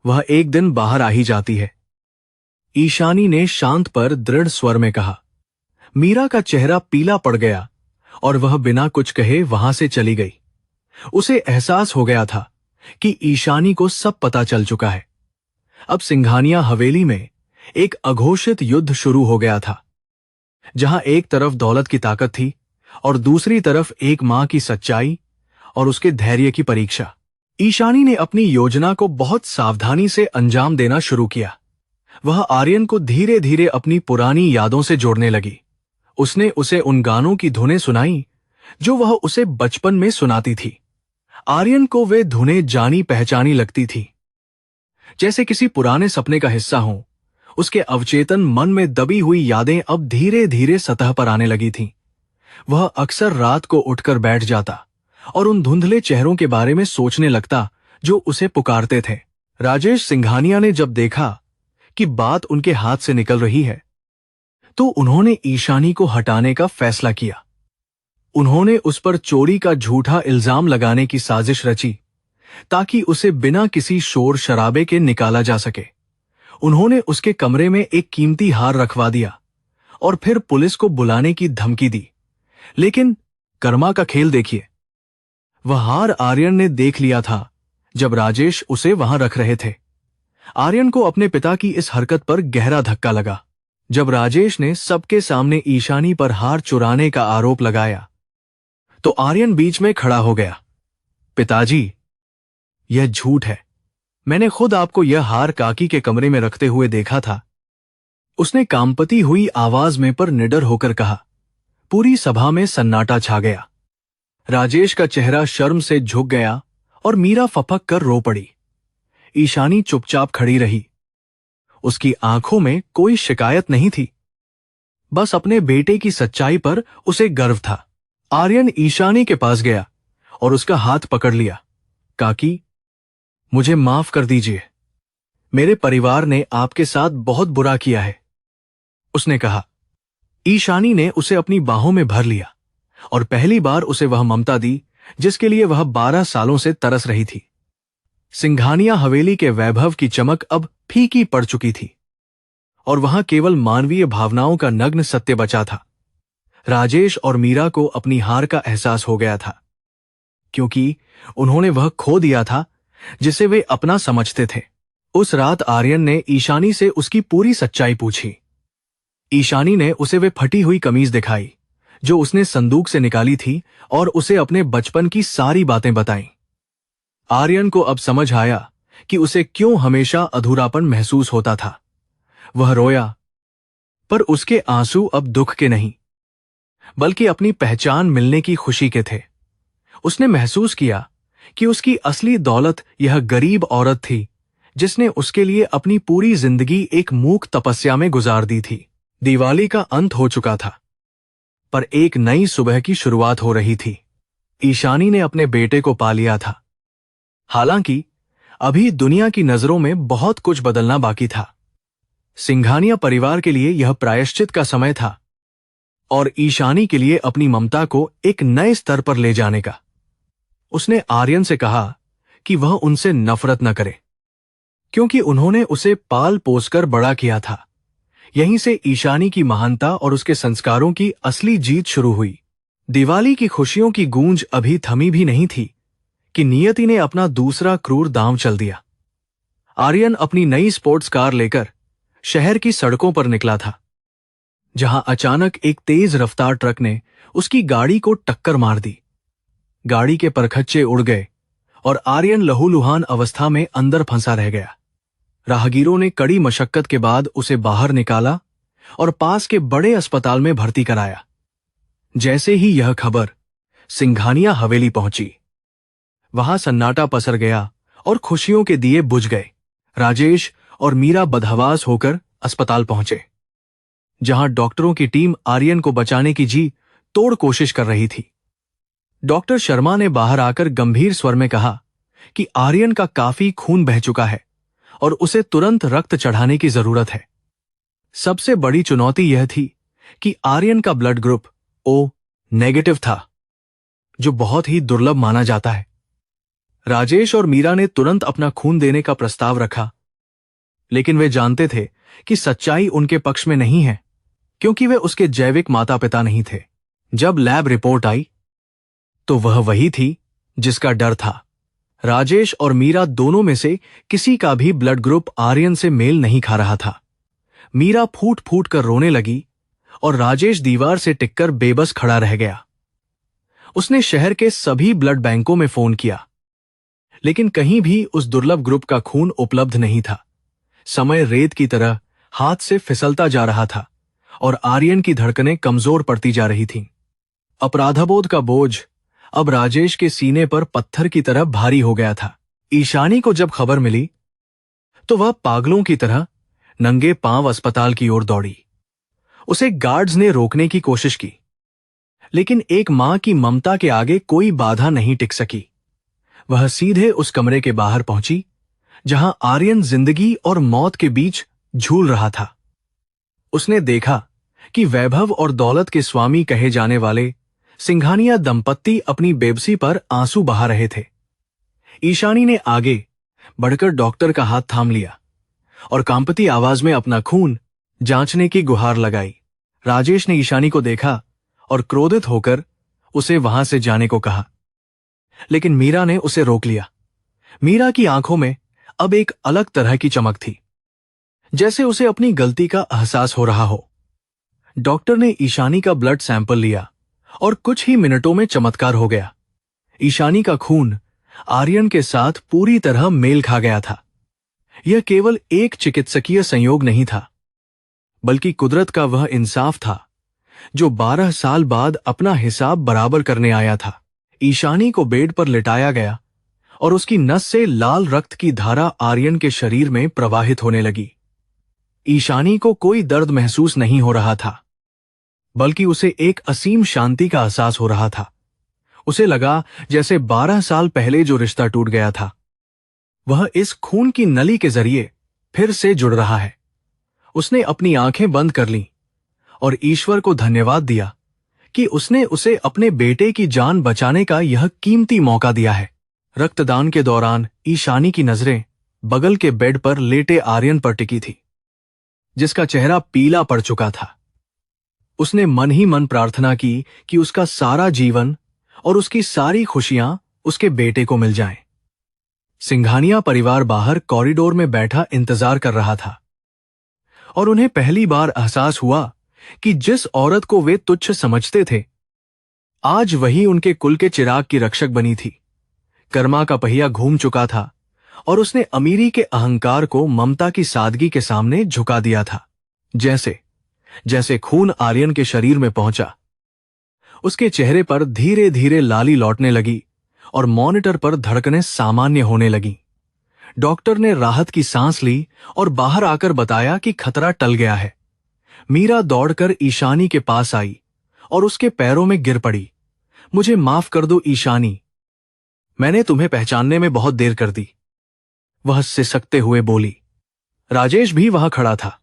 वह एक दिन बाहर आ ही जाती है। ईशानी ने शांत पर दृढ़ स्वर में कहा। मीरा का चेहरा पीला पड़ गया और वह बिना कुछ कहे वहां से चली गई। उसे एहसास हो गया था कि ईशानी को सब पता चल चुका है। अब सिंघानिया हवेली में एक अघोषित युद्ध शुरू हो गया था, जहां एक तरफ दौलत की ताकत थी और दूसरी तरफ एक मां की सच्चाई और उसके धैर्य की परीक्षा। ईशानी ने अपनी योजना को बहुत सावधानी से अंजाम देना शुरू किया। वह आर्यन को धीरे धीरे अपनी पुरानी यादों से जोड़ने लगी। उसने उसे उन गानों की धुनें सुनाई जो वह उसे बचपन में सुनाती थी। आर्यन को वे धुनें जानी पहचानी लगती थी, जैसे किसी पुराने सपने का हिस्सा हो। उसके अवचेतन मन में दबी हुई यादें अब धीरे धीरे सतह पर आने लगी थीं। वह अक्सर रात को उठकर बैठ जाता और उन धुंधले चेहरों के बारे में सोचने लगता जो उसे पुकारते थे। राजेश सिंघानिया ने जब देखा कि बात उनके हाथ से निकल रही है, तो उन्होंने ईशानी को हटाने का फैसला किया। उन्होंने उस पर चोरी का झूठा इल्जाम लगाने की साजिश रची ताकि उसे बिना किसी शोर शराबे के निकाला जा सके। उन्होंने उसके कमरे में एक कीमती हार रखवा दिया और फिर पुलिस को बुलाने की धमकी दी। लेकिन कर्मा का खेल देखिए, वह हार आर्यन ने देख लिया था जब राजेश उसे वहां रख रहे थे। आर्यन को अपने पिता की इस हरकत पर गहरा धक्का लगा। जब राजेश ने सबके सामने ईशानी पर हार चुराने का आरोप लगाया, तो आर्यन बीच में खड़ा हो गया। पिताजी, यह झूठ है। मैंने खुद आपको यह हार काकी के कमरे में रखते हुए देखा था। उसने कांपती हुई आवाज में पर निडर होकर कहा। पूरी सभा में सन्नाटा छा गया। राजेश का चेहरा शर्म से झुक गया और मीरा फपक कर रो पड़ी। ईशानी चुपचाप खड़ी रही। उसकी आंखों में कोई शिकायत नहीं थी, बस अपने बेटे की सच्चाई पर उसे गर्व था। आर्यन ईशानी के पास गया और उसका हाथ पकड़ लिया। काकी, मुझे माफ कर दीजिए। मेरे परिवार ने आपके साथ बहुत बुरा किया है, उसने कहा। ईशानी ने उसे अपनी बाहों में भर लिया और पहली बार उसे वह ममता दी जिसके लिए वह 12 सालों से तरस रही थी। सिंघानिया हवेली के वैभव की चमक अब फीकी पड़ चुकी थी और वहां केवल मानवीय भावनाओं का नग्न सत्य बचा था। राजेश और मीरा को अपनी हार का एहसास हो गया था, क्योंकि उन्होंने वह खो दिया था जिसे वे अपना समझते थे। उस रात आर्यन ने ईशानी से उसकी पूरी सच्चाई पूछी। ईशानी ने उसे वे फटी हुई कमीज दिखाई जो उसने संदूक से निकाली थी और उसे अपने बचपन की सारी बातें बताईं। आर्यन को अब समझ आया कि उसे क्यों हमेशा अधूरापन महसूस होता था। वह रोया, पर उसके आंसू अब दुख के नहीं, बल्कि अपनी पहचान मिलने की खुशी के थे। उसने महसूस किया कि उसकी असली दौलत यह गरीब औरत थी जिसने उसके लिए अपनी पूरी जिंदगी एक मूक तपस्या में गुजार दी थी। दिवाली का अंत हो चुका था, पर एक नई सुबह की शुरुआत हो रही थी। ईशानी ने अपने बेटे को पा लिया था। हालांकि अभी दुनिया की नजरों में बहुत कुछ बदलना बाकी था। सिंघानिया परिवार के लिए यह प्रायश्चित का समय था और ईशानी के लिए अपनी ममता को एक नए स्तर पर ले जाने का। उसने आर्यन से कहा कि वह उनसे नफरत न करे, क्योंकि उन्होंने उसे पाल पोसकर बड़ा किया था। यहीं से ईशानी की महानता और उसके संस्कारों की असली जीत शुरू हुई। दिवाली की खुशियों की गूंज अभी थमी भी नहीं थी कि नियति ने अपना दूसरा क्रूर दांव चल दिया। आर्यन अपनी नई स्पोर्ट्स कार लेकर शहर की सड़कों पर निकला था, जहां अचानक एक तेज रफ्तार ट्रक ने उसकी गाड़ी को टक्कर मार दी। गाड़ी के परखच्चे उड़ गए और आर्यन लहूलुहान अवस्था में अंदर फंसा रह गया। राहगीरों ने कड़ी मशक्कत के बाद उसे बाहर निकाला और पास के बड़े अस्पताल में भर्ती कराया। जैसे ही यह खबर सिंघानिया हवेली पहुंची, वहां सन्नाटा पसर गया और खुशियों के दिए बुझ गए। राजेश और मीरा बदहवास होकर अस्पताल पहुंचे, जहां डॉक्टरों की टीम आर्यन को बचाने की जी तोड़ कोशिश कर रही थी। डॉक्टर शर्मा ने बाहर आकर गंभीर स्वर में कहा कि आर्यन का काफी खून बह चुका है और उसे तुरंत रक्त चढ़ाने की जरूरत है। सबसे बड़ी चुनौती यह थी कि आर्यन का ब्लड ग्रुप ओ नेगेटिव था, जो बहुत ही दुर्लभ माना जाता है। राजेश और मीरा ने तुरंत अपना खून देने का प्रस्ताव रखा, लेकिन वे जानते थे कि सच्चाई उनके पक्ष में नहीं है, क्योंकि वे उसके जैविक माता पिता नहीं थे। जब लैब रिपोर्ट आई तो वह वही थी जिसका डर था। राजेश और मीरा दोनों में से किसी का भी ब्लड ग्रुप आर्यन से मेल नहीं खा रहा था। मीरा फूट फूट कर रोने लगी और राजेश दीवार से टिककर बेबस खड़ा रह गया। उसने शहर के सभी ब्लड बैंकों में फोन किया, लेकिन कहीं भी उस दुर्लभ ग्रुप का खून उपलब्ध नहीं था। समय रेत की तरह हाथ से फिसलता जा रहा था और आर्यन की धड़कनें कमजोर पड़ती जा रही थीं। अपराधबोध का बोझ अब राजेश के सीने पर पत्थर की तरह भारी हो गया था। ईशानी को जब खबर मिली तो वह पागलों की तरह नंगे पांव अस्पताल की ओर दौड़ी। उसे गार्ड्स ने रोकने की कोशिश की, लेकिन एक मां की ममता के आगे कोई बाधा नहीं टिक सकी। वह सीधे उस कमरे के बाहर पहुंची जहां आर्यन जिंदगी और मौत के बीच झूल रहा था। उसने देखा कि वैभव और दौलत के स्वामी कहे जाने वाले सिंघानिया दंपत्ति अपनी बेबसी पर आंसू बहा रहे थे। ईशानी ने आगे बढ़कर डॉक्टर का हाथ थाम लिया और कांपती आवाज में अपना खून जांचने की गुहार लगाई। राजेश ने ईशानी को देखा और क्रोधित होकर उसे वहां से जाने को कहा, लेकिन मीरा ने उसे रोक लिया। मीरा की आंखों में अब एक अलग तरह की चमक थी, जैसे उसे अपनी गलती का एहसास हो रहा हो। डॉक्टर ने ईशानी का ब्लड सैंपल लिया और कुछ ही मिनटों में चमत्कार हो गया। ईशानी का खून आर्यन के साथ पूरी तरह मेल खा गया था। यह केवल एक चिकित्सकीय संयोग नहीं था, बल्कि कुदरत का वह इंसाफ था जो 12 साल बाद अपना हिसाब बराबर करने आया था। ईशानी को बेड पर लिटाया गया और उसकी नस से लाल रक्त की धारा आर्यन के शरीर में प्रवाहित होने लगी। ईशानी को कोई दर्द महसूस नहीं हो रहा था, बल्कि उसे एक असीम शांति का एहसास हो रहा था। उसे लगा जैसे 12 साल पहले जो रिश्ता टूट गया था, वह इस खून की नली के जरिए फिर से जुड़ रहा है। उसने अपनी आंखें बंद कर लीं और ईश्वर को धन्यवाद दिया कि उसने उसे अपने बेटे की जान बचाने का यह कीमती मौका दिया है। रक्तदान के दौरान ईशानी की नजरें बगल के बेड पर लेटे आर्यन पर टिकी थी, जिसका चेहरा पीला पड़ चुका था। उसने मन ही मन प्रार्थना की कि उसका सारा जीवन और उसकी सारी खुशियां उसके बेटे को मिल जाएं। सिंघानिया परिवार बाहर कॉरिडोर में बैठा इंतजार कर रहा था और उन्हें पहली बार एहसास हुआ कि जिस औरत को वे तुच्छ समझते थे, आज वही उनके कुल के चिराग की रक्षक बनी थी। कर्मा का पहिया घूम चुका था और उसने अमीरी के अहंकार को ममता की सादगी के सामने झुका दिया था। जैसे जैसे खून आर्यन के शरीर में पहुंचा, उसके चेहरे पर धीरे धीरे लाली लौटने लगी और मॉनिटर पर धड़कनें सामान्य होने लगीं। डॉक्टर ने राहत की सांस ली और बाहर आकर बताया कि खतरा टल गया है। मीरा दौड़कर ईशानी के पास आई और उसके पैरों में गिर पड़ी। मुझे माफ कर दो ईशानी, मैंने तुम्हें पहचानने में बहुत देर कर दी, वह सिसकते हुए बोली। राजेश भी वहां खड़ा था।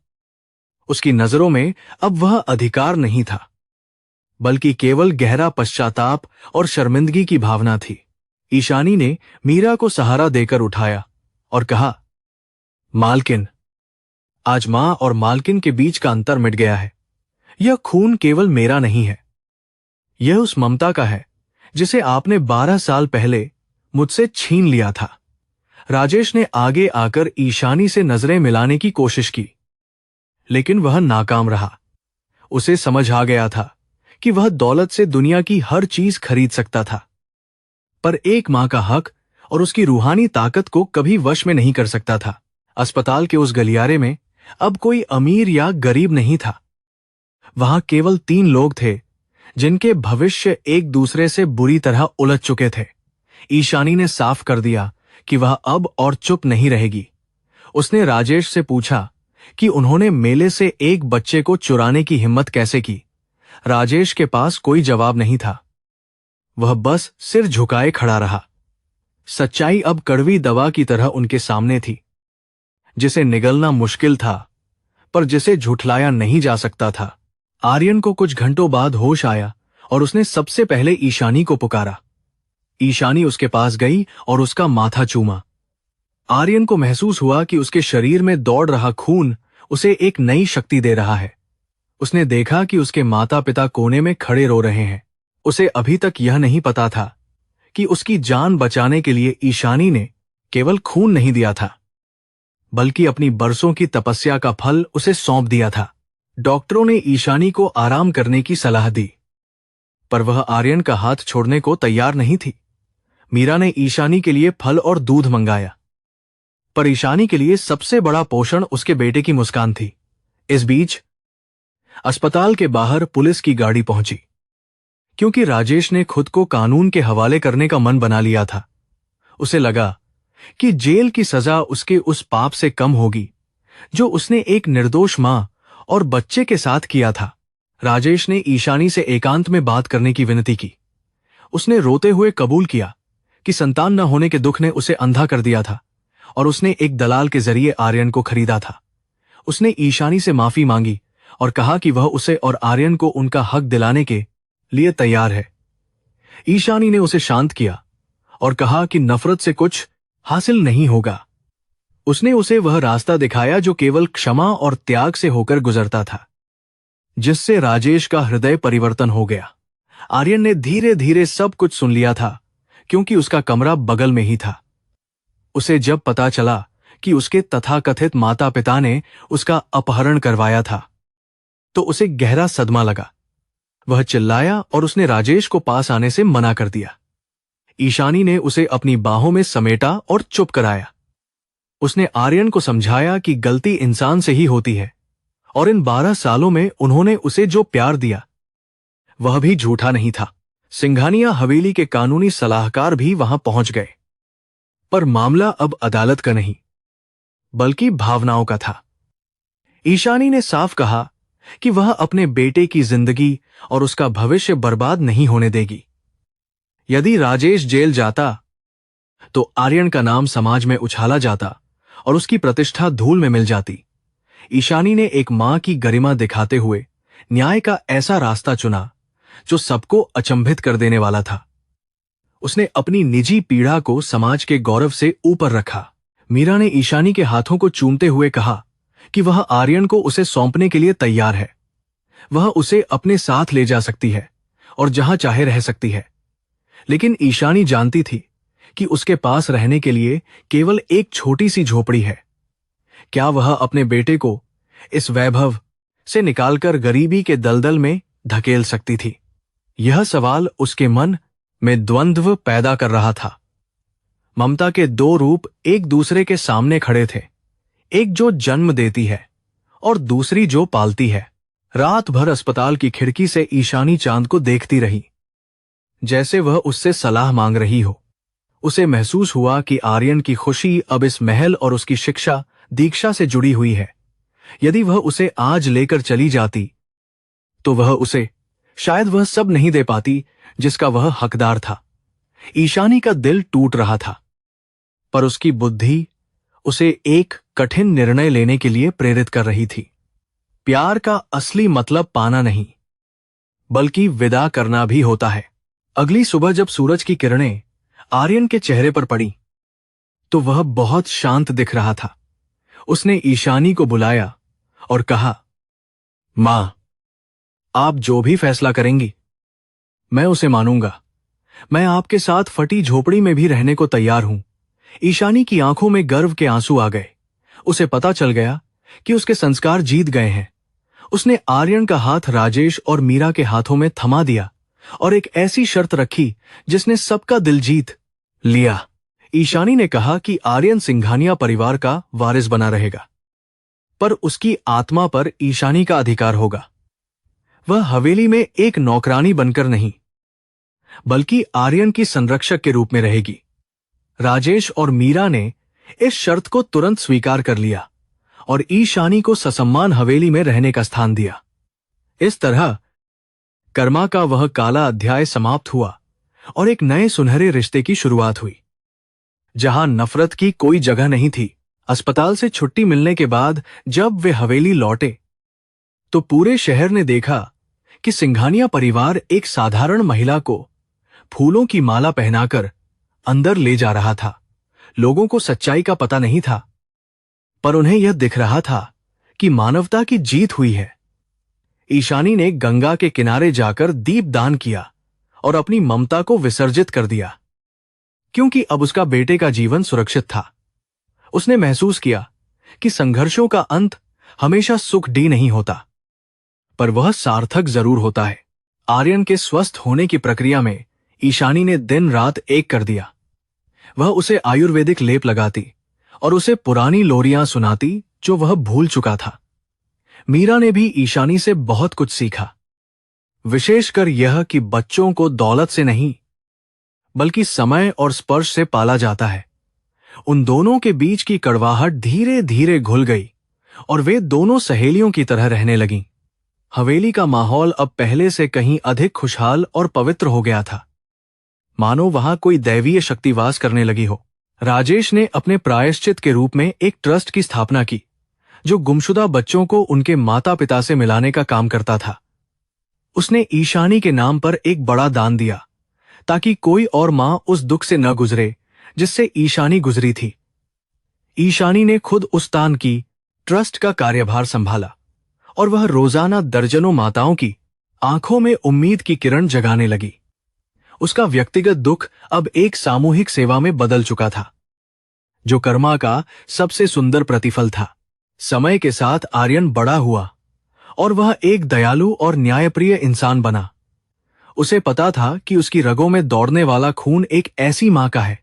उसकी नजरों में अब वह अधिकार नहीं था, बल्कि केवल गहरा पश्चाताप और शर्मिंदगी की भावना थी। ईशानी ने मीरा को सहारा देकर उठाया और कहा, मालकिन, आज मां और मालकिन के बीच का अंतर मिट गया है। यह खून केवल मेरा नहीं है, यह उस ममता का है जिसे आपने 12 साल पहले मुझसे छीन लिया था। राजेश ने आगे आकर ईशानी से नजरें मिलाने की कोशिश की, लेकिन वह नाकाम रहा। उसे समझ आ गया था कि वह दौलत से दुनिया की हर चीज खरीद सकता था, पर एक मां का हक और उसकी रूहानी ताकत को कभी वश में नहीं कर सकता था। अस्पताल के उस गलियारे में अब कोई अमीर या गरीब नहीं था। वहां केवल 3 लोग थे जिनके भविष्य एक दूसरे से बुरी तरह उलझ चुके थे। ईशानी ने साफ कर दिया कि वह अब और चुप नहीं रहेगी। उसने राजेश से पूछा कि उन्होंने मेले से एक बच्चे को चुराने की हिम्मत कैसे की। राजेश के पास कोई जवाब नहीं था। वह बस सिर झुकाए खड़ा रहा। सच्चाई अब कड़वी दवा की तरह उनके सामने थी, जिसे निगलना मुश्किल था, पर जिसे झुठलाया नहीं जा सकता था। आर्यन को कुछ घंटों बाद होश आया और उसने सबसे पहले ईशानी को पुकारा। ईशानी उसके पास गई और उसका माथा चूमा। आर्यन को महसूस हुआ कि उसके शरीर में दौड़ रहा खून उसे एक नई शक्ति दे रहा है। उसने देखा कि उसके माता पिता कोने में खड़े रो रहे हैं। उसे अभी तक यह नहीं पता था कि उसकी जान बचाने के लिए ईशानी ने केवल खून नहीं दिया था, बल्कि अपनी बरसों की तपस्या का फल उसे सौंप दिया था। डॉक्टरों ने ईशानी को आराम करने की सलाह दी, पर वह आर्यन का हाथ छोड़ने को तैयार नहीं थी। मीरा ने ईशानी के लिए फल और दूध मंगाया, पर ईशानी के लिए सबसे बड़ा पोषण उसके बेटे की मुस्कान थी। इस बीच अस्पताल के बाहर पुलिस की गाड़ी पहुंची, क्योंकि राजेश ने खुद को कानून के हवाले करने का मन बना लिया था। उसे लगा कि जेल की सजा उसके उस पाप से कम होगी जो उसने एक निर्दोष मां और बच्चे के साथ किया था। राजेश ने ईशानी से एकांत में बात करने की विनती की। उसने रोते हुए कबूल किया कि संतान न होने के दुख ने उसे अंधा कर दिया था और उसने एक दलाल के जरिए आर्यन को खरीदा था। उसने ईशानी से माफी मांगी और कहा कि वह उसे और आर्यन को उनका हक दिलाने के लिए तैयार है। ईशानी ने उसे शांत किया और कहा कि नफरत से कुछ हासिल नहीं होगा। उसने उसे वह रास्ता दिखाया जो केवल क्षमा और त्याग से होकर गुजरता था, जिससे राजेश का हृदय परिवर्तन हो गया। आर्यन ने धीरे धीरे सब कुछ सुन लिया था, क्योंकि उसका कमरा बगल में ही था। उसे जब पता चला कि उसके तथाकथित माता पिता ने उसका अपहरण करवाया था, तो उसे गहरा सदमा लगा। वह चिल्लाया और उसने राजेश को पास आने से मना कर दिया। ईशानी ने उसे अपनी बाहों में समेटा और चुप कराया। उसने आर्यन को समझाया कि गलती इंसान से ही होती है और इन 12 सालों में उन्होंने उसे जो प्यार दिया वह भी झूठा नहीं था। सिंघानिया हवेली के कानूनी सलाहकार भी वहां पहुंच गए, पर मामला अब अदालत का नहीं, बल्कि भावनाओं का था। ईशानी ने साफ कहा कि वह अपने बेटे की जिंदगी और उसका भविष्य बर्बाद नहीं होने देगी। यदि राजेश जेल जाता तो आर्यन का नाम समाज में उछाला जाता और उसकी प्रतिष्ठा धूल में मिल जाती। ईशानी ने एक मां की गरिमा दिखाते हुए न्याय का ऐसा रास्ता चुना जो सबको अचंभित कर देने वाला था। उसने अपनी निजी पीड़ा को समाज के गौरव से ऊपर रखा। मीरा ने ईशानी के हाथों को चूमते हुए कहा कि वह आर्यन को उसे सौंपने के लिए तैयार है। वह उसे अपने साथ ले जा सकती है और जहां चाहे रह सकती है। लेकिन ईशानी जानती थी कि उसके पास रहने के लिए केवल एक छोटी सी झोपड़ी है। क्या वह अपने बेटे को इस वैभव, से निकालकर गरीबी के दलदल में धकेल सकती थी। यह सवाल उसके मन में द्वंद्व पैदा कर रहा था। ममता के दो रूप एक दूसरे के सामने खड़े थे, एक जो जन्म देती है और दूसरी जो पालती है। रात भर अस्पताल की खिड़की से ईशानी चांद को देखती रही, जैसे वह उससे सलाह मांग रही हो। उसे महसूस हुआ कि आर्यन की खुशी अब इस महल और उसकी शिक्षा दीक्षा से जुड़ी हुई है। यदि वह उसे आज लेकर चली जाती तो वह उसे शायद वह सब नहीं दे पाती जिसका वह हकदार था। ईशानी का दिल टूट रहा था, पर उसकी बुद्धि उसे एक कठिन निर्णय लेने के लिए प्रेरित कर रही थी। प्यार का असली मतलब पाना नहीं, बल्कि विदा करना भी होता है। अगली सुबह जब सूरज की किरणें आर्यन के चेहरे पर पड़ी तो वह बहुत शांत दिख रहा था। उसने ईशानी को बुलाया और कहा, मां, आप जो भी फैसला करेंगी मैं उसे मानूंगा। मैं आपके साथ फटी झोपड़ी में भी रहने को तैयार हूं। ईशानी की आंखों में गर्व के आंसू आ गए। उसे पता चल गया कि उसके संस्कार जीत गए हैं। उसने आर्यन का हाथ राजेश और मीरा के हाथों में थमा दिया और एक ऐसी शर्त रखी जिसने सबका दिल जीत लिया। ईशानी ने कहा कि आर्यन सिंघानिया परिवार का वारिस बना रहेगा, पर उसकी आत्मा पर ईशानी का अधिकार होगा। वह हवेली में एक नौकरानी बनकर नहीं, बल्कि आर्यन की संरक्षक के रूप में रहेगी। राजेश और मीरा ने इस शर्त को तुरंत स्वीकार कर लिया और ईशानी को ससम्मान हवेली में रहने का स्थान दिया। इस तरह कर्मा का वह काला अध्याय समाप्त हुआ और एक नए सुनहरे रिश्ते की शुरुआत हुई, जहां नफरत की कोई जगह नहीं थी। अस्पताल से छुट्टी मिलने के बाद जब वे हवेली लौटे तो पूरे शहर ने देखा कि सिंघानिया परिवार एक साधारण महिला को फूलों की माला पहनाकर अंदर ले जा रहा था। लोगों को सच्चाई का पता नहीं था, पर उन्हें यह दिख रहा था कि मानवता की जीत हुई है। ईशानी ने गंगा के किनारे जाकर दीपदान किया और अपनी ममता को विसर्जित कर दिया, क्योंकि अब उसका बेटे का जीवन सुरक्षित था। उसने महसूस किया कि संघर्षों का अंत हमेशा सुखद नहीं होता, पर वह सार्थक जरूर होता है। आर्यन के स्वस्थ होने की प्रक्रिया में ईशानी ने दिन रात एक कर दिया। वह उसे आयुर्वेदिक लेप लगाती और उसे पुरानी लोरियां सुनाती जो वह भूल चुका था। मीरा ने भी ईशानी से बहुत कुछ सीखा, विशेषकर यह कि बच्चों को दौलत से नहीं बल्कि समय और स्पर्श से पाला जाता है। उन दोनों के बीच की कड़वाहट धीरे धीरे घुल गई और वे दोनों सहेलियों की तरह रहने लगीं। हवेली का माहौल अब पहले से कहीं अधिक खुशहाल और पवित्र हो गया था, मानो वहां कोई दैवीय शक्ति वास करने लगी हो। राजेश ने अपने प्रायश्चित के रूप में एक ट्रस्ट की स्थापना की, जो गुमशुदा बच्चों को उनके माता पिता से मिलाने का काम करता था। उसने ईशानी के नाम पर एक बड़ा दान दिया, ताकि कोई और मां उस दुख से न गुजरे जिससे ईशानी गुजरी थी। ईशानी ने खुद उस दान की ट्रस्ट का कार्यभार संभाला और वह रोजाना दर्जनों माताओं की आंखों में उम्मीद की किरण जगाने लगी। उसका व्यक्तिगत दुख अब एक सामूहिक सेवा में बदल चुका था, जो कर्मा का सबसे सुंदर प्रतिफल था। समय के साथ आर्यन बड़ा हुआ और वह एक दयालु और न्यायप्रिय इंसान बना। उसे पता था कि उसकी रगों में दौड़ने वाला खून एक ऐसी मां का है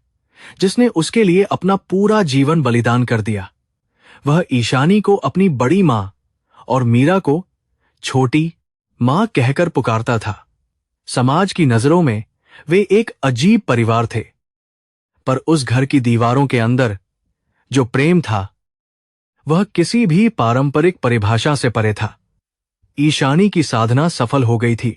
जिसने उसके लिए अपना पूरा जीवन बलिदान कर दिया। वह ईशानी को अपनी बड़ी मां और मीरा को छोटी मां कहकर पुकारता था। समाज की नजरों में वे एक अजीब परिवार थे, पर उस घर की दीवारों के अंदर जो प्रेम था वह किसी भी पारंपरिक परिभाषा से परे था। ईशानी की साधना सफल हो गई थी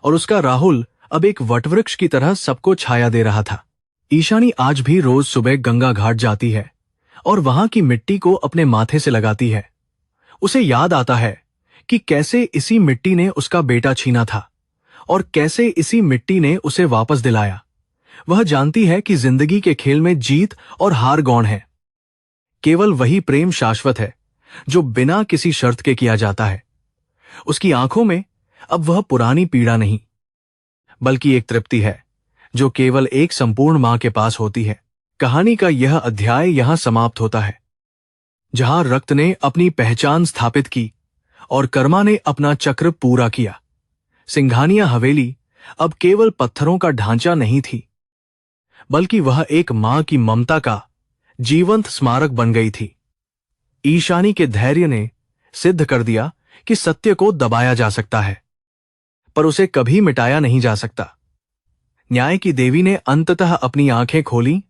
और उसका राहुल अब एक वटवृक्ष की तरह सबको छाया दे रहा था। ईशानी आज भी रोज सुबह गंगा घाट जाती है और वहां की मिट्टी को अपने माथे से लगाती है। उसे याद आता है कि कैसे इसी मिट्टी ने उसका बेटा छीना था और कैसे इसी मिट्टी ने उसे वापस दिलाया। वह जानती है कि जिंदगी के खेल में जीत और हार गौण है। केवल वही प्रेम शाश्वत है जो बिना किसी शर्त के किया जाता है। उसकी आंखों में अब वह पुरानी पीड़ा नहीं, बल्कि एक तृप्ति है जो केवल एक संपूर्ण मां के पास होती है। कहानी का यह अध्याय यहां समाप्त होता है, जहां रक्त ने अपनी पहचान स्थापित की और कर्मा ने अपना चक्र पूरा किया। सिंघानिया हवेली अब केवल पत्थरों का ढांचा नहीं थी, बल्कि वह एक मां की ममता का जीवंत स्मारक बन गई थी। ईशानी के धैर्य ने सिद्ध कर दिया कि सत्य को दबाया जा सकता है, पर उसे कभी मिटाया नहीं जा सकता। न्याय की देवी ने अंततः अपनी आंखें खोली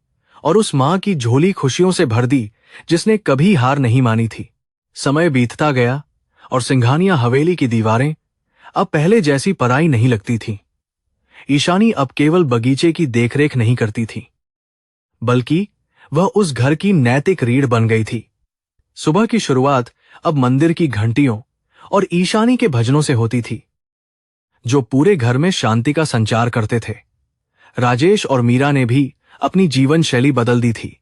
और उस मां की झोली खुशियों से भर दी जिसने कभी हार नहीं मानी थी। समय बीतता गया और सिंघानिया हवेली की दीवारें अब पहले जैसी पराई नहीं लगती थीं। ईशानी अब केवल बगीचे की देखरेख नहीं करती थी, बल्कि वह उस घर की नैतिक रीढ़ बन गई थी। सुबह की शुरुआत अब मंदिर की घंटियों और ईशानी के भजनों से होती थी, जो पूरे घर में शांति का संचार करते थे। राजेश और मीरा ने भी अपनी जीवन शैली बदल दी थी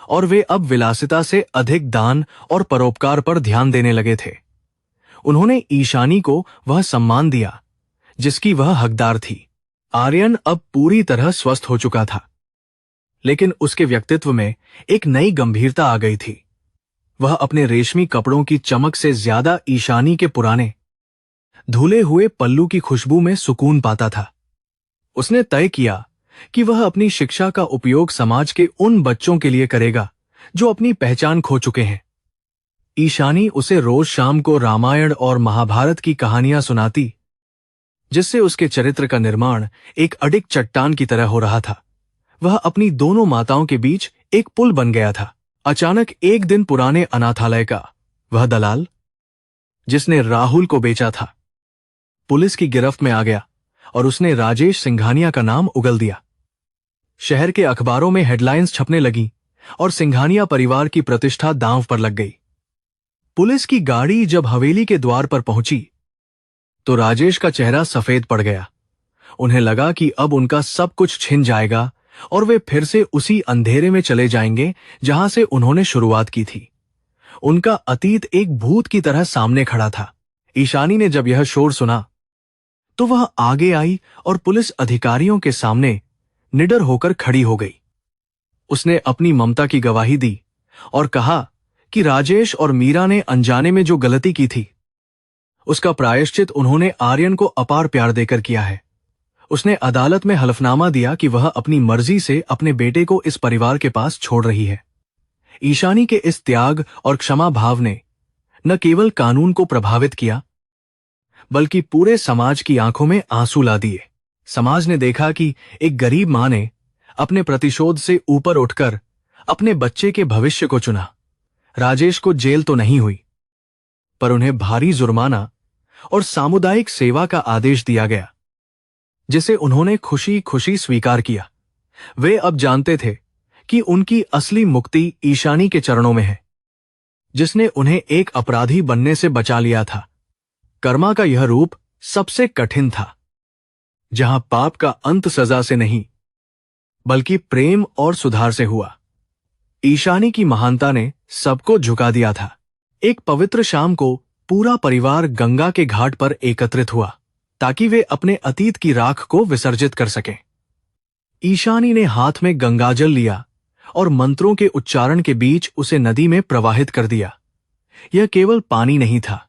और वे अब विलासिता से अधिक दान और परोपकार पर ध्यान देने लगे थे। उन्होंने ईशानी को वह सम्मान दिया जिसकी वह हकदार थी। आर्यन अब पूरी तरह स्वस्थ हो चुका था, लेकिन उसके व्यक्तित्व में एक नई गंभीरता आ गई थी। वह अपने रेशमी कपड़ों की चमक से ज्यादा ईशानी के पुराने धुले हुए पल्लू की खुशबू में सुकून पाता था। उसने तय किया कि वह अपनी शिक्षा का उपयोग समाज के उन बच्चों के लिए करेगा जो अपनी पहचान खो चुके हैं। ईशानी उसे रोज शाम को रामायण और महाभारत की कहानियां सुनाती, जिससे उसके चरित्र का निर्माण एक अडिग चट्टान की तरह हो रहा था। वह अपनी दोनों माताओं के बीच एक पुल बन गया था। अचानक एक दिन पुराने अनाथालय का वह दलाल, जिसने राहुल को बेचा था, पुलिस की गिरफ्त में आ गया और उसने राजेश सिंघानिया का नाम उगल दिया। शहर के अखबारों में हेडलाइंस छपने लगी और सिंघानिया परिवार की प्रतिष्ठा दांव पर लग गई। पुलिस की गाड़ी जब हवेली के द्वार पर पहुंची तो राजेश का चेहरा सफेद पड़ गया। उन्हें लगा कि अब उनका सब कुछ छिन जाएगा और वे फिर से उसी अंधेरे में चले जाएंगे जहां से उन्होंने शुरुआत की थी। उनका अतीत एक भूत की तरह सामने खड़ा था। ईशानी ने जब यह शोर सुना तो वह आगे आई और पुलिस अधिकारियों के सामने निडर होकर खड़ी हो गई। उसने अपनी ममता की गवाही दी और कहा कि राजेश और मीरा ने अनजाने में जो गलती की थी, उसका प्रायश्चित उन्होंने आर्यन को अपार प्यार देकर किया है। उसने अदालत में हलफनामा दिया कि वह अपनी मर्जी से अपने बेटे को इस परिवार के पास छोड़ रही है। ईशानी के इस त्याग और क्षमा भाव ने न केवल कानून को प्रभावित किया, बल्कि पूरे समाज की आंखों में आंसू ला दिए। समाज ने देखा कि एक गरीब मां ने अपने प्रतिशोध से ऊपर उठकर अपने बच्चे के भविष्य को चुना। राजेश को जेल तो नहीं हुई, पर उन्हें भारी जुर्माना और सामुदायिक सेवा का आदेश दिया गया, जिसे उन्होंने खुशी खुशी स्वीकार किया। वे अब जानते थे कि उनकी असली मुक्ति ईशानी के चरणों में है, जिसने उन्हें एक अपराधी बनने से बचा लिया था। कर्मा का यह रूप सबसे कठिन था, जहां पाप का अंत सजा से नहीं, बल्कि प्रेम और सुधार से हुआ। ईशानी की महानता ने सबको झुका दिया था। एक पवित्र शाम को पूरा परिवार गंगा के घाट पर एकत्रित हुआ ताकि वे अपने अतीत की राख को विसर्जित कर सकें। ईशानी ने हाथ में गंगाजल लिया और मंत्रों के उच्चारण के बीच उसे नदी में प्रवाहित कर दिया। यह केवल पानी नहीं था,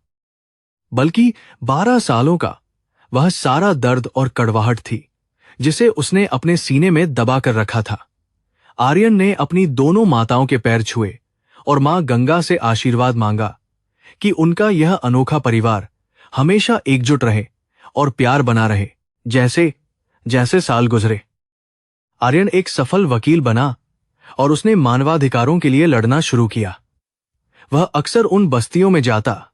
बल्कि 12 सालों का वह सारा दर्द और कड़वाहट थी जिसे उसने अपने सीने में दबा कर रखा था। आर्यन ने अपनी दोनों माताओं के पैर छुए और मां गंगा से आशीर्वाद मांगा कि उनका यह अनोखा परिवार हमेशा एकजुट रहे और प्यार बना रहे। जैसे जैसे साल गुजरे, आर्यन एक सफल वकील बना और उसने मानवाधिकारों के लिए लड़ना शुरू किया। वह अक्सर उन बस्तियों में जाता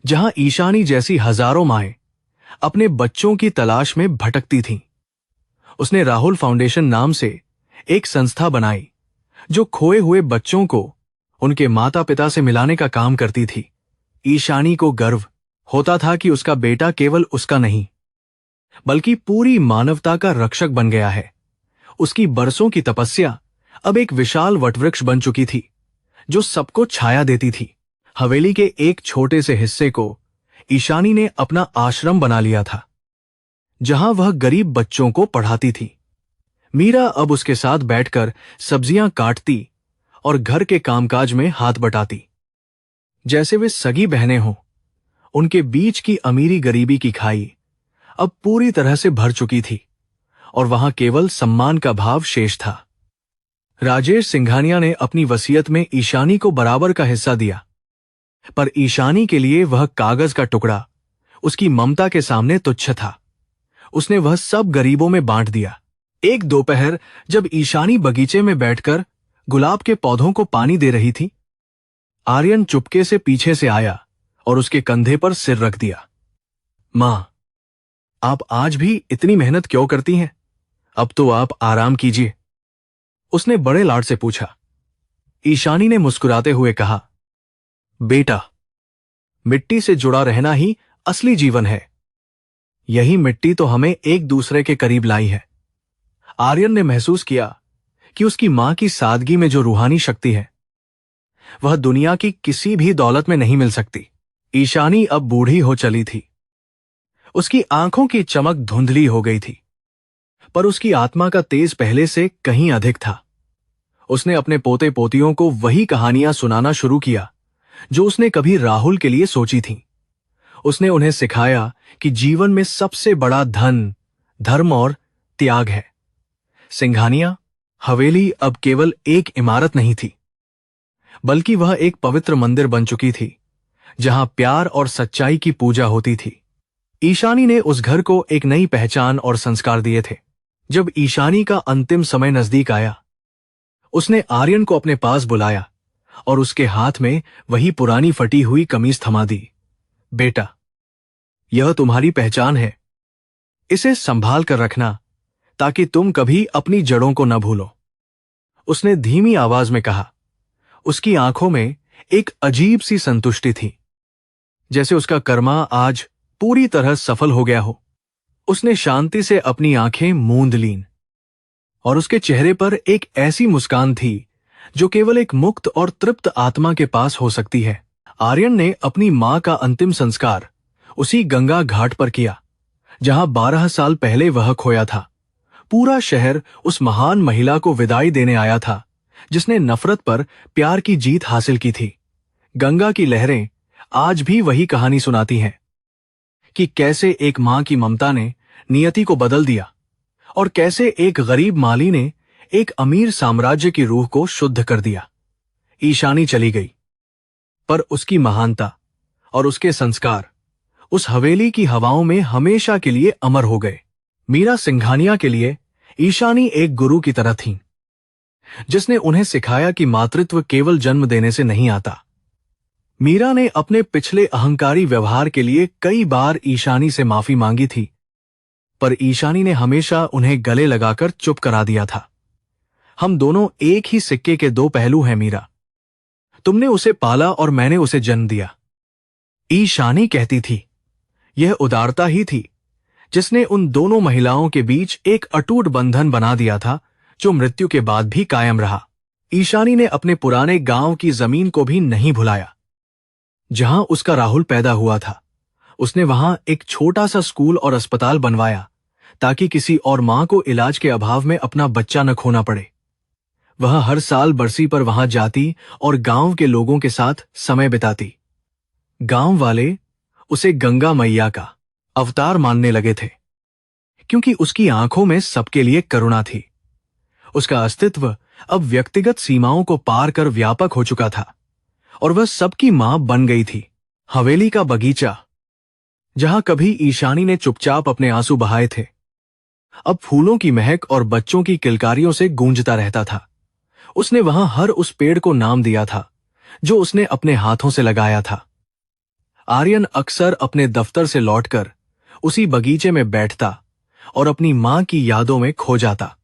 जहां ईशानी जैसी हजारों माएं अपने बच्चों की तलाश में भटकती थीं। उसने राहुल फाउंडेशन नाम से एक संस्था बनाई जो खोए हुए बच्चों को उनके माता पिता से मिलाने का काम करती थी। ईशानी को गर्व होता था कि उसका बेटा केवल उसका नहीं, बल्कि पूरी मानवता का रक्षक बन गया है। उसकी बरसों की तपस्या अब एक विशाल वटवृक्ष बन चुकी थी जो सबको छाया देती थी। हवेली के एक छोटे से हिस्से को ईशानी ने अपना आश्रम बना लिया था, जहां वह गरीब बच्चों को पढ़ाती थी। मीरा अब उसके साथ बैठकर सब्जियां काटती और घर के कामकाज में हाथ बटाती, जैसे वे सगी बहनें हों। उनके बीच की अमीरी गरीबी की खाई अब पूरी तरह से भर चुकी थी और वहां केवल सम्मान का भाव शेष था। राजेश सिंघानिया ने अपनी वसीयत में ईशानी को बराबर का हिस्सा दिया, पर ईशानी के लिए वह कागज का टुकड़ा उसकी ममता के सामने तुच्छ था। उसने वह सब गरीबों में बांट दिया। एक दोपहर जब ईशानी बगीचे में बैठकर गुलाब के पौधों को पानी दे रही थी, आर्यन चुपके से पीछे से आया और उसके कंधे पर सिर रख दिया। मां, आप आज भी इतनी मेहनत क्यों करती हैं? अब तो आप आराम कीजिए, उसने बड़े लाड से पूछा। ईशानी ने मुस्कुराते हुए कहा, बेटा, मिट्टी से जुड़ा रहना ही असली जीवन है। यही मिट्टी तो हमें एक दूसरे के करीब लाई है। आर्यन ने महसूस किया कि उसकी मां की सादगी में जो रूहानी शक्ति है, वह दुनिया की किसी भी दौलत में नहीं मिल सकती। ईशानी अब बूढ़ी हो चली थी। उसकी आंखों की चमक धुंधली हो गई थी, पर उसकी आत्मा का तेज पहले से कहीं अधिक था। उसने अपने पोते पोतियों को वही कहानियां सुनाना शुरू किया जो उसने कभी राहुल के लिए सोची थीं। उसने उन्हें सिखाया कि जीवन में सबसे बड़ा धन, धर्म और त्याग है। सिंघानिया हवेली अब केवल एक इमारत नहीं थी, बल्कि वह एक पवित्र मंदिर बन चुकी थी, जहां प्यार और सच्चाई की पूजा होती थी। ईशानी ने उस घर को एक नई पहचान और संस्कार दिए थे। जब ईशानी का अंतिम समय नजदीक आया, उसने आर्यन को अपने पास बुलाया और उसके हाथ में वही पुरानी फटी हुई कमीज थमा दी। बेटा, यह तुम्हारी पहचान है। इसे संभाल कर रखना ताकि तुम कभी अपनी जड़ों को न भूलो, उसने धीमी आवाज में कहा। उसकी आंखों में एक अजीब सी संतुष्टि थी, जैसे उसका कर्मा आज पूरी तरह सफल हो गया हो। उसने शांति से अपनी आंखें मूंद लीं और उसके चेहरे पर एक ऐसी मुस्कान थी जो केवल एक मुक्त और तृप्त आत्मा के पास हो सकती है। आर्यन ने अपनी मां का अंतिम संस्कार उसी गंगा घाट पर किया, जहां 12 साल पहले वह खोया था। पूरा शहर उस महान महिला को विदाई देने आया था, जिसने नफरत पर प्यार की जीत हासिल की थी। गंगा की लहरें आज भी वही कहानी सुनाती हैं कि कैसे एक मां की ममता ने नियति को बदल दिया और कैसे एक गरीब माली ने एक अमीर साम्राज्य की रूह को शुद्ध कर दिया। ईशानी चली गई, पर उसकी महानता और उसके संस्कार उस हवेली की हवाओं में हमेशा के लिए अमर हो गए। मीरा सिंघानिया के लिए ईशानी एक गुरु की तरह थी, जिसने उन्हें सिखाया कि मातृत्व केवल जन्म देने से नहीं आता। मीरा ने अपने पिछले अहंकारी व्यवहार के लिए कई बार ईशानी से माफी मांगी थी, पर ईशानी ने हमेशा उन्हें गले लगाकर चुप करा दिया था। हम दोनों एक ही सिक्के के दो पहलू हैं मीरा। तुमने उसे पाला और मैंने उसे जन्म दिया, ईशानी कहती थी। यह उदारता ही थी जिसने उन दोनों महिलाओं के बीच एक अटूट बंधन बना दिया था, जो मृत्यु के बाद भी कायम रहा। ईशानी ने अपने पुराने गांव की जमीन को भी नहीं भुलाया, जहां उसका राहुल पैदा हुआ था। उसने वहां एक छोटा सा स्कूल और अस्पताल बनवाया, ताकि किसी और मां को इलाज के अभाव में अपना बच्चा न खोना पड़े। वह हर साल बरसी पर वहां जाती और गांव के लोगों के साथ समय बिताती। गांव वाले उसे गंगा मैया का अवतार मानने लगे थे, क्योंकि उसकी आंखों में सबके लिए करुणा थी। उसका अस्तित्व अब व्यक्तिगत सीमाओं को पार कर व्यापक हो चुका था और वह सबकी मां बन गई थी। हवेली का बगीचा, जहां कभी ईशानी ने चुपचाप अपने आंसू बहाए थे, अब फूलों की महक और बच्चों की किलकारियों से गूंजता रहता था। उसने वहां हर उस पेड़ को नाम दिया था जो उसने अपने हाथों से लगाया था। आर्यन अक्सर अपने दफ्तर से लौटकर उसी बगीचे में बैठता और अपनी मां की यादों में खो जाता।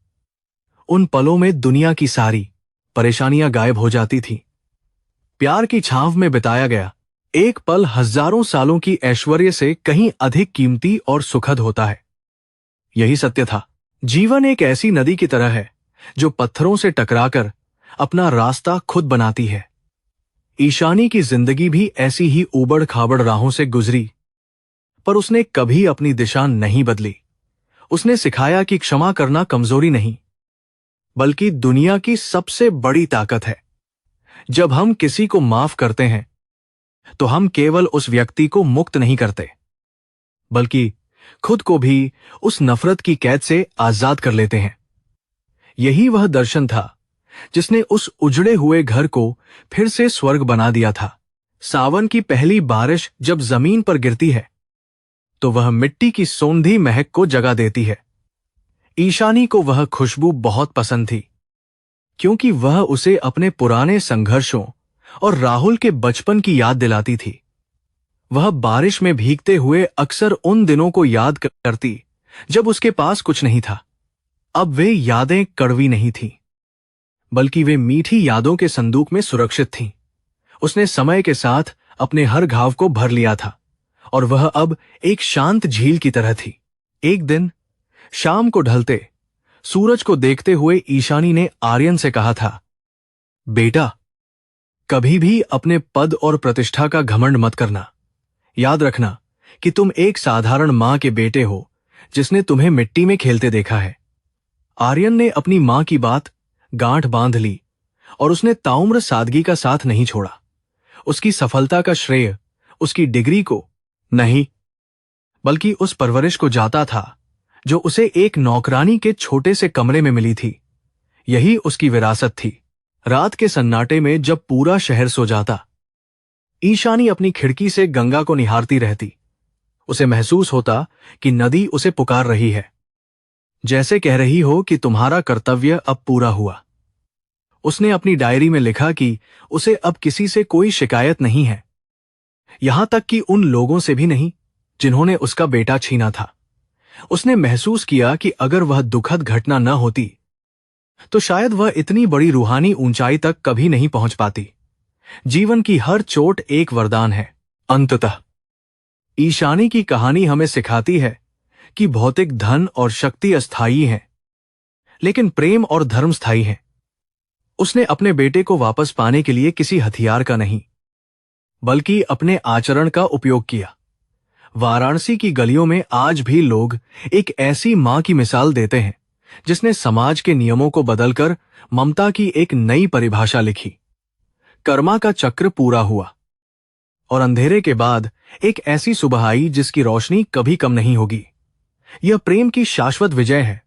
उन पलों में दुनिया की सारी परेशानियां गायब हो जाती थीं। प्यार की छांव में बिताया गया एक पल हजारों सालों की ऐश्वर्य से कहीं अधिक कीमती और सुखद होता है। यही सत्य था। जीवन एक ऐसी नदी की तरह है जो पत्थरों से टकराकर अपना रास्ता खुद बनाती है। ईशानी की जिंदगी भी ऐसी ही ऊबड़ खाबड़ राहों से गुजरी, पर उसने कभी अपनी दिशा नहीं बदली। उसने सिखाया कि क्षमा करना कमजोरी नहीं, बल्कि दुनिया की सबसे बड़ी ताकत है। जब हम किसी को माफ करते हैं, तो हम केवल उस व्यक्ति को मुक्त नहीं करते, बल्कि खुद को भी उस नफरत की कैद से आजाद कर लेते हैं। यही वह दर्शन था जिसने उस उजड़े हुए घर को फिर से स्वर्ग बना दिया था। सावन की पहली बारिश जब जमीन पर गिरती है तो वह मिट्टी की सौंधी महक को जगा देती है। ईशानी को वह खुशबू बहुत पसंद थी, क्योंकि वह उसे अपने पुराने संघर्षों और राहुल के बचपन की याद दिलाती थी। वह बारिश में भीगते हुए अक्सर उन दिनों को याद करती जब उसके पास कुछ नहीं था। अब वे यादें कड़वी नहीं थीं, बल्कि वे मीठी यादों के संदूक में सुरक्षित थीं। उसने समय के साथ अपने हर घाव को भर लिया था और वह अब एक शांत झील की तरह थी। एक दिन शाम को ढलते सूरज को देखते हुए ईशानी ने आर्यन से कहा था, बेटा, कभी भी अपने पद और प्रतिष्ठा का घमंड मत करना। याद रखना कि तुम एक साधारण मां के बेटे हो जिसने तुम्हें मिट्टी में खेलते देखा है। आर्यन ने अपनी मां की बात गांठ बांध ली और उसने ताउम्र सादगी का साथ नहीं छोड़ा। उसकी सफलता का श्रेय उसकी डिग्री को नहीं, बल्कि उस परवरिश को जाता था जो उसे एक नौकरानी के छोटे से कमरे में मिली थी। यही उसकी विरासत थी। रात के सन्नाटे में जब पूरा शहर सो जाता, ईशानी अपनी खिड़की से गंगा को निहारती रहती। उसे महसूस होता कि नदी उसे पुकार रही है, जैसे कह रही हो कि तुम्हारा कर्तव्य अब पूरा हुआ। उसने अपनी डायरी में लिखा कि उसे अब किसी से कोई शिकायत नहीं है, यहां तक कि उन लोगों से भी नहीं जिन्होंने उसका बेटा छीना था। उसने महसूस किया कि अगर वह दुखद घटना न होती तो शायद वह इतनी बड़ी रूहानी ऊंचाई तक कभी नहीं पहुंच पाती। जीवन की हर चोट एक वरदान है। अंततः ईशानी की कहानी हमें सिखाती है कि भौतिक धन और शक्ति अस्थायी हैं, लेकिन प्रेम और धर्म स्थायी हैं। उसने अपने बेटे को वापस पाने के लिए किसी हथियार का नहीं, बल्कि अपने आचरण का उपयोग किया। वाराणसी की गलियों में आज भी लोग एक ऐसी मां की मिसाल देते हैं जिसने समाज के नियमों को बदलकर ममता की एक नई परिभाषा लिखी। कर्मा का चक्र पूरा हुआ और अंधेरे के बाद एक ऐसी सुबह आई जिसकी रोशनी कभी कम नहीं होगी। यह प्रेम की शाश्वत विजय है,